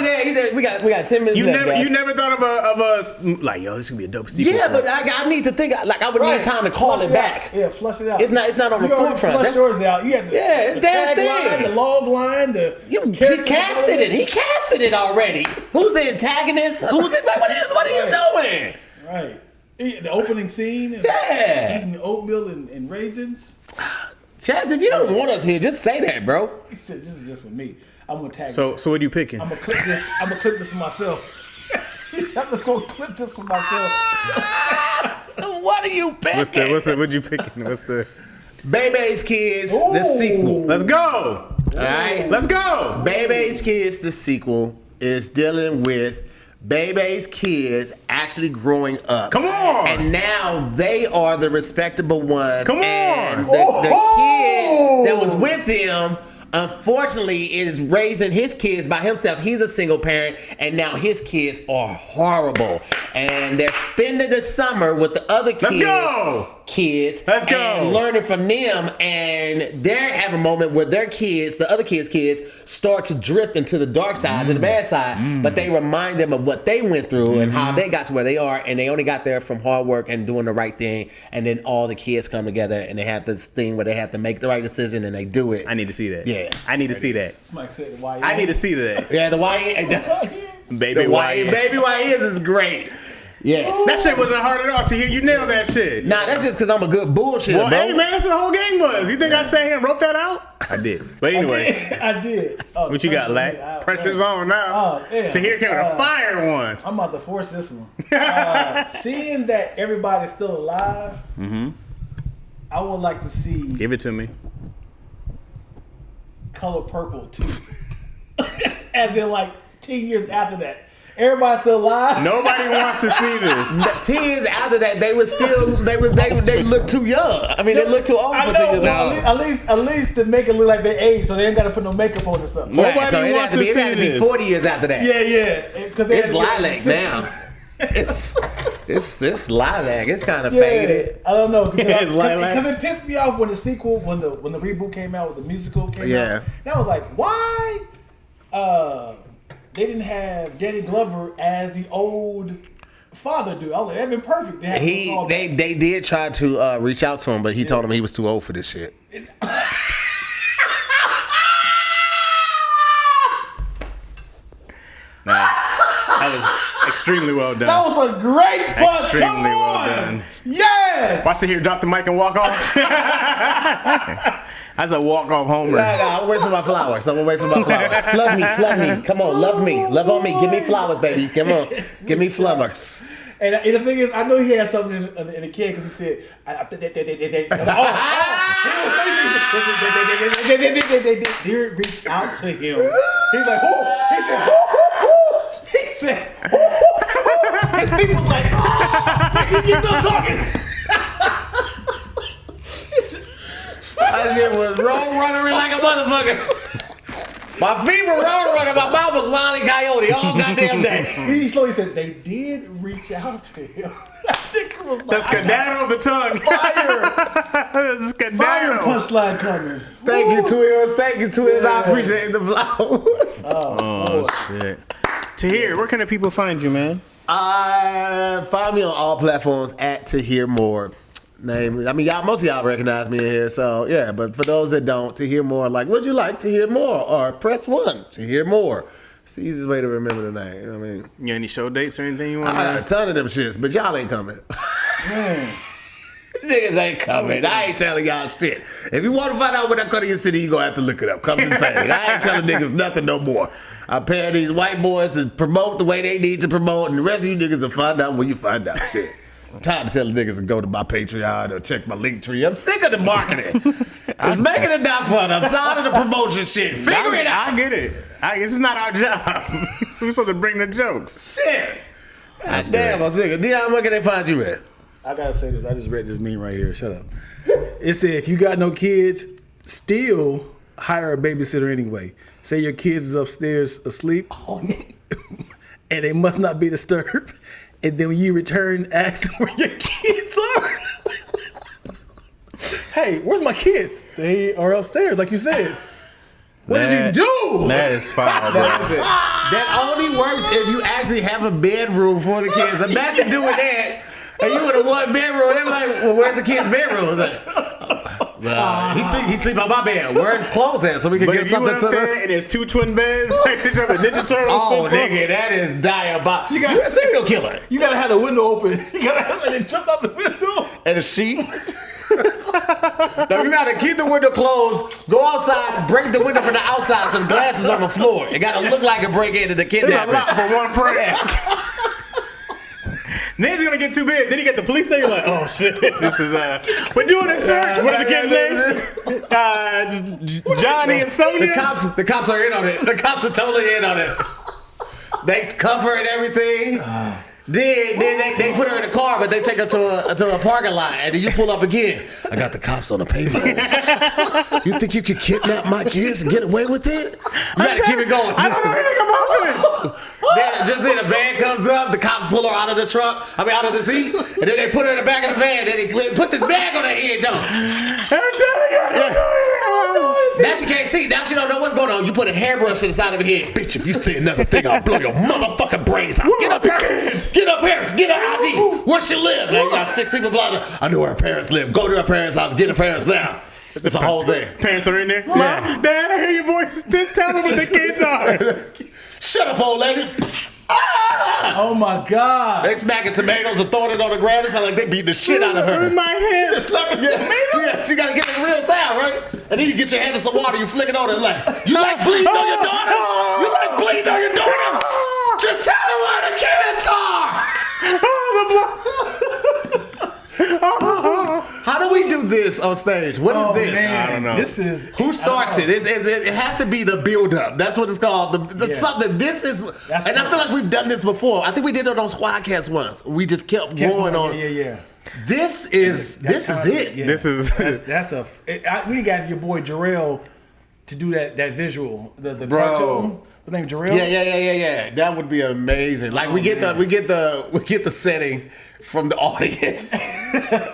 that, he said, we got 10 minutes left, guys. You never thought of a like, yo, this could be a dope sequel. Yeah, but I need to think. Like, I would need time to call it back. Yeah, flush it out. It's not on the forefront. Flush yours out. You had it's downstairs. The log line. He casted it. He casted it already. Who's the antagonist? What are you doing? Right. The opening scene. Yeah. Eating oatmeal and raisins. Chaz, if you don't want us here, just say that, bro. He said, "This is just for me. I'm gonna tag." So what are you picking? I'm gonna clip this. I'm gonna clip this for myself. He said, "I'm just gonna clip this for myself." So what are you picking? What you picking? What's the Bebe's Kids, the sequel. Let's go. All right, let's go. Bebe's Kids, the sequel, is dealing with Bebe's kids actually growing up. Come on. And now they are the respectable ones. Come on. And the kid that was with them unfortunately is raising his kids by himself. He's a single parent, and now his kids are horrible. And they're spending the summer with the other kids. Let's go! Let's go! And learning from them, and they're having a moment where their kids, the other kids' start to drift into the dark side, to the bad side, but they remind them of what they went through and how they got to where they are, and they only got there from hard work and doing the right thing, and then all the kids come together, and they have this thing where they have to make the right decision, and they do it. I need to see that. Yeah. I need to see that. Somebody said the YN. I need to see that. Yeah, the YN. Baby The YN. Baby YNs is great. Yes. That shit wasn't hard at all to hear. You nailed that shit. Nah, that's just because I'm a good bullshitter, Well, bro. hey, man, that's what the whole game was. You think I sat here and wrote that out? I did. But anyway. I did. Oh, What you got, Lack? Pressure's on now. Oh, damn. Tahir came with a fire one. I'm about to force this one. Seeing that everybody's still alive, I would like to see Give it to me. Color Purple too. As in like 10 years after that. Everybody's still alive. Nobody wants to see this. 10 years after that, they look too young. I mean, they look too old I for know, 10 years but old. at least to make it look like they age, so they ain't got to put no makeup on or something. Right, Nobody so it wants has to it has see be this. 40 years after that. Yeah. Because It's lilac now. It's lilac. It's kind of faded. I don't know It's lilac. because it pissed me off when the sequel, when the reboot came out, when the musical came Yeah. out. And I was like, why? They didn't have Danny Glover as the old father dude. I was like, that'd been perfect. They did try to reach out to him, but he told him he was too old for this shit. That was extremely well done. That was a great punch. Extremely Come well on. done. Yes. Watch Tahir drop the mic and walk off. That's a walk-off homer. Nah, I'm waiting for my flowers. I'm gonna wait for my flowers. Flood me. Come on, love me. Love on me. Give me flowers, baby. Come on. Give me flowers. And the thing is, I know he had something in the kid because he said, they reached out to him. He's like, he said, his people was like, can you stop talking? That shit was road running like a motherfucker. My feet were road running. My mouth was Wile E. Coyote all goddamn day. He slowly said, they did reach out to him. Was like, The skedaddle of the tongue. Fire Skedaddle. punchline coming. Thank you, Twills. I appreciate the flowers. Oh, shit. Tahir, where can the people find you, man? Find me on all platforms at Tahir More. Name. I mean, most of y'all recognize me in here, so yeah. But for those that don't, to hear more, like, would you like to hear more? Or press 1 to hear more. It's the easiest way to remember the name. You know what I mean? You got any show dates or anything you want I got a ton of them shits, but y'all ain't coming. Niggas ain't coming. I ain't telling y'all shit. If you want to find out when I come to your city, you gonna have to look it up. Comes in paid. I ain't telling niggas nothing no more. I pay these white boys to promote the way they need to promote, and the rest of you niggas will find out when you find out shit. I'm tired of telling niggas to go to my Patreon or check my link tree. I'm sick of the marketing. It's making it not fun. I'm tired of the promotion shit. Figure it out. I get it. It's not our job. So we're supposed to bring the jokes. Shit. God damn, I'm sick of Dion, where can they find you at? I gotta say this. I just read this meme right here. Shut up. It said, if you got no kids, still hire a babysitter anyway. Say your kids is upstairs asleep, and they must not be disturbed. And then when you return, ask them where your kids are. Hey, where's my kids? They are upstairs, like you said. What did you do? That is foul, bro. That only works if you actually have a bedroom for the kids. Imagine doing that, and you in a one bedroom. They're like, well, where's the kid's bedroom? It's like, he sleep on my bed. Where's his clothes at? So we can But get if you something went to up there and there's 2 twin beds next to each other, Ninja Turtles. Oh, fits up. nigga, that is diabolical. You're a serial killer. You gotta have the window open. You gotta have it jump out the window. And a sheet. No, you gotta keep the window closed, go outside, break the window from the outside so the glass is on the floor. It gotta look like a break into the kidnapping. There's a lot for one prank. Then he's gonna get too big. Then he get the police there. You're like, oh shit, this is we're doing a search. What are the kids' names? Johnny and Sonia. The cops are in on it. The cops are totally in on it. They cover and everything. Then they put her in a car, but they take her to a parking lot, and then you pull up again. I got the cops on the payroll. You think you could kidnap my kids and get away with it? You gotta keep it going. I don't know anything about this. Then a van comes up, the cops pull her out of the truck, out of the seat, and then they put her in the back of the van, and they put this bag on her head, though. I'm telling you, I don't know anything about this. Now she can't see. Now she don't know what's going on. You put a hairbrush to the side of her head. Bitch, if you say another thing, I'll blow your motherfucking brains out. Get up here. Get up here. Get her ID. Where she live? Now you got 6 people blocking her. I know where her parents live. Go to her parents' house. Get her parents now. It's a whole thing. Parents are in there? Mom, Dad, I hear your voice. Just tell them what the kids are. Shut up, old lady. Ah! Oh my God. They smacking tomatoes and throwing it on the ground. It sounds like they beating the shit out of her. In my head. Just slapping tomatoes? Yes, you gotta get the real sound, right? And then you get your hand in some water, you flick it on it like, you like bleeding on your daughter? You like bleeding on your daughter? Just tell her where the kids are! How do we do this on stage? What is this? Man. I don't know. This is Who starts it? It has to be the build-up. That's what it's called. Something. This is, That's and I feel like we've done this before. I think we did it on Squadcast once. We just kept going on. Yeah. This is it. Yeah. This is we got your boy Jarrell to do that visual. The Bro. cartoon. His name Jarrell. Yeah. That would be amazing. Like we get the setting from the audience,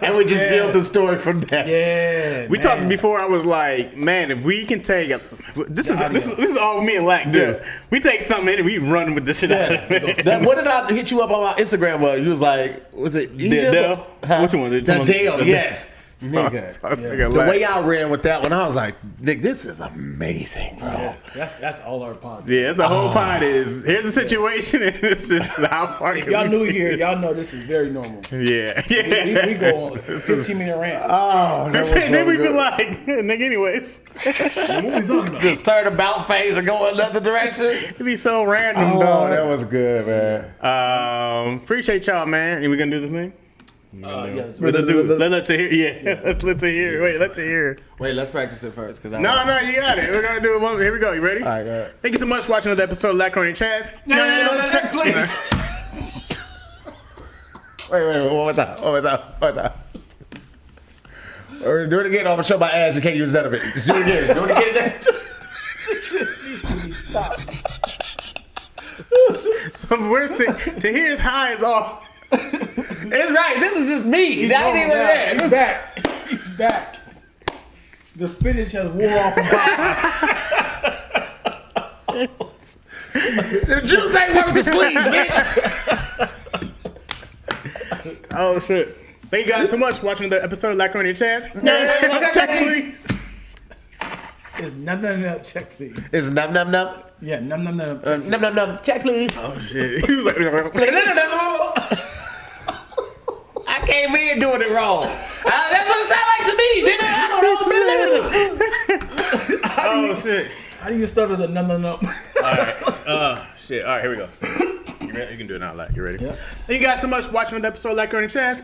and we just build the story from that. Yeah. We talked before. I was like, man, if we can take this is all me and Lack do. Yeah. We take something and we run with the shit out of it. What did I hit you up on my Instagram? You was like, was it Egypt? Dale? Huh? Which one? Dale, yes. Nigga. The way I ran with that one, I was like, Nick, this is amazing, bro. Yeah. That's all our podcast. Yeah, the whole pod is here's the situation, and it's just how far. If y'all new here, y'all know this is very normal. Yeah. We go on 15-minute rants. Oh, that was Then we be good. like, nigga, anyways. What we talking about? Just turn about face and go another direction. It'd be so random, Oh, dog. that was good, man. Appreciate y'all, man. And we gonna do the thing? Yes. Let's Tahir. Yeah, let's let Tahir. Wait, let's Tahir. Wait, let's practice it first. No, you got it. We're gonna do it. Here we go. You ready? All right, go ahead. Thank you so much for watching another episode of Lack on Your Chats. Check, please. Wait, one more time. Or do it again. I'm gonna show my ass. You can't use none of it. Just do it again. Do it again. Stop. So where's Tahir's high is off. It's right. This is just me. That ain't even there. He's back. He's back. The spinach has wore off the bottom. The juice ain't worth the squeeze, bitch. Oh shit! Thank you guys so much for watching the episode of Lack on Your Chats. Check, please. It's num. Check, please. It's num. Yeah, num. Num. Check, please. Oh shit! He was like, I came in doing it wrong. That's what it sounds like to me, nigga. I don't know. oh shit! How do you start with a num? All right. Shit. All right, here we go. You can do it now, Lack. You ready? Yeah. Thank you guys so much for watching the episode of Lack on Your Chats.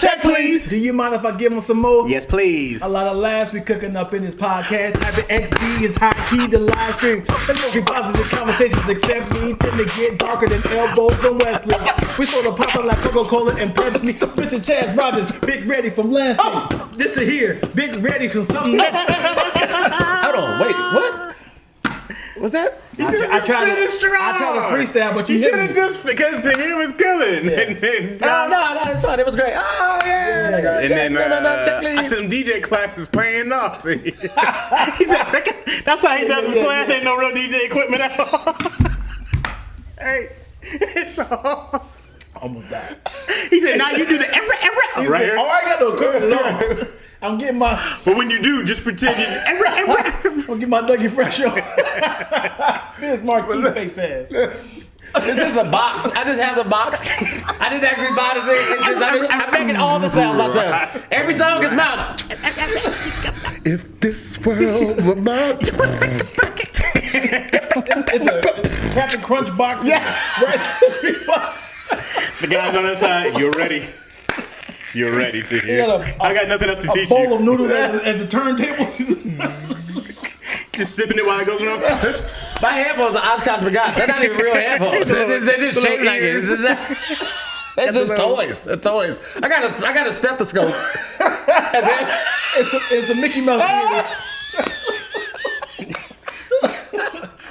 Check, please. Do you mind if I give him some more? Yes, please. A lot of laughs we cooking up in this podcast. Type of XD is high key the live stream. Let's go positive conversations except me. Tend to get darker than elbows from Wesley. We sort of popping like Coca-Cola and Pepsi. Richard Chaz Rogers, Big Ready from Lansing. This is here, Big Ready from something else. Hold on. Wait. What? What's that? I tried to freestyle, but you should hit have me. just because Tahir was killing. Yeah. And then No, it's fine. It was great. Oh, yeah. And then check, I please. said, DJ class is paying off. See? He said, that's how he does his class. Ain't no real DJ equipment at all. Hey, it's all. Almost died. He said, now you do the He right said, here. oh, I got no equipment at all. I'm getting my But when you do, just pretend you. I'll get my Dougie Fresh on. This Marquis face ass. This is a box. I just have the box. I didn't actually buy the thing. It's just, I'm making all the sounds myself. Every song is mine. If this world were mine. It's a Captain Crunch box. Yeah. Rice Krispie box. The guys on that side, you're ready. You're ready to hear. I got nothing else to teach A bowl you. of noodles as a turntable. Just sipping it while it goes around. My headphones are Oshkosh B'gosh. They're not even real headphones. They're just shaped like it. It's just toys. They're toys. I got a stethoscope. It's a Mickey Mouse ears.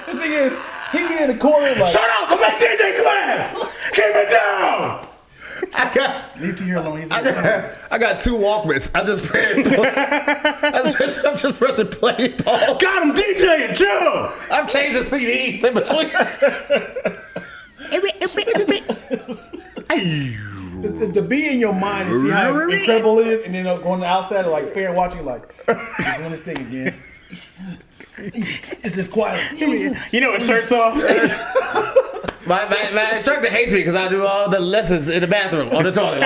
The thing is, he be in the corner like, Shut up! I'm at DJ class. Keep it down. leave Tahir alone. He's I got 2 Walkmans. I just I'm just pressing play, pause. Got him, DJ and chill. I'm changing CDs in between. to be in your mind and see how incredible it is, and then going outside like fair watching, like he's doing this thing again. It's just quiet. You know what shirt's off? My instructor hates me because I do all the lessons in the bathroom on the toilet.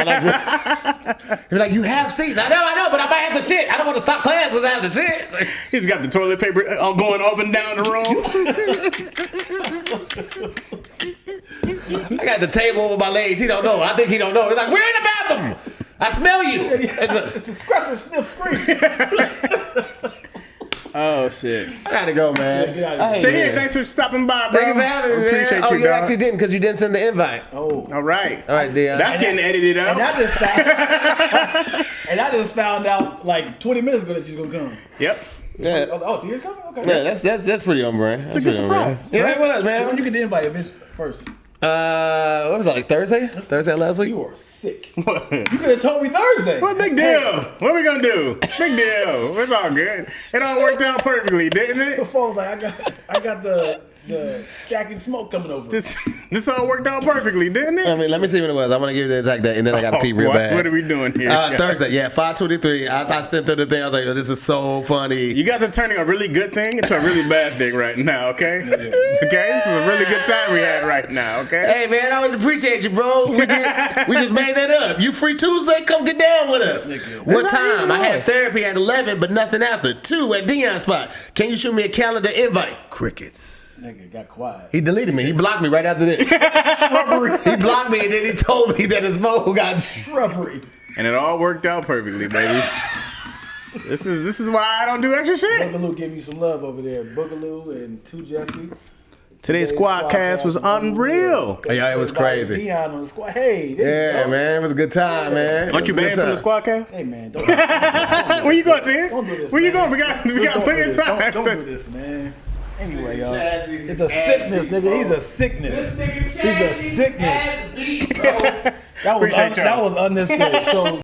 He's like, you have seats. I know, but I might have to shit. I don't want to stop class because I have to shit. He's got the toilet paper going up and down the room. I got the table over my legs. He don't know. I think he don't know. He's like, we're in the bathroom. I smell you. It's a scratch and sniff scream. Oh shit! I gotta go, man. Tahir, thanks for stopping by, bro. Thank you for having me, man. Appreciate Oh, you, you dog. actually didn't because you didn't send the invite. Oh, All right. All right, Dion. That's getting edited out. And I just found out like 20 minutes ago that she's gonna come. Yep. Yeah. Oh, Tahir's coming? Okay. Yeah, that's pretty on brand. It's a good surprise. Yeah, it was, So man. when you get the invite first? What was that, like Thursday? Thursday last week? You are sick. You could have told me Thursday. What big deal? What we gonna do? Big deal. It's all good. It all worked out perfectly, didn't it? Before I was like, I got the stacking smoke coming over. This all worked out perfectly, didn't it? I mean, let me see what it was. I want to give you the exact date, and then I got to pee real bad. What are we doing here? Thursday, yeah, 5:23. I sent her the thing. I was like, oh, this is so funny. You guys are turning a really good thing into a really bad thing right now, okay? Okay? This is a really good time we had right now, okay? Hey, man, I always appreciate you, bro. We just made that up. You free Tuesday? Come get down with us. What time? I have therapy at 11, but nothing after. 2 at Dion's spot. Can you shoot me a calendar invite? Crickets. Nigga got quiet. He deleted me. He blocked me right after this. He blocked me and then he told me that his phone got Shrubbery. And it all worked out perfectly, baby. This is why I don't do extra shit. Boogaloo gave you some love over there. Boogaloo and 2 Jesse. Today's Squadcast was unreal. Yeah, it was crazy. Dion on the squad. Hey, Yeah, man, it was a good time, man. Aren't you banned from the Squadcast? Hey, man. Don't Where you going, Tahir? Don't do this. Where you man. going? We got plenty of time. Don't do this, man. Anyway, y'all. It's a sickness, nigga. He's a sickness. He's a sickness. That was unnecessary. So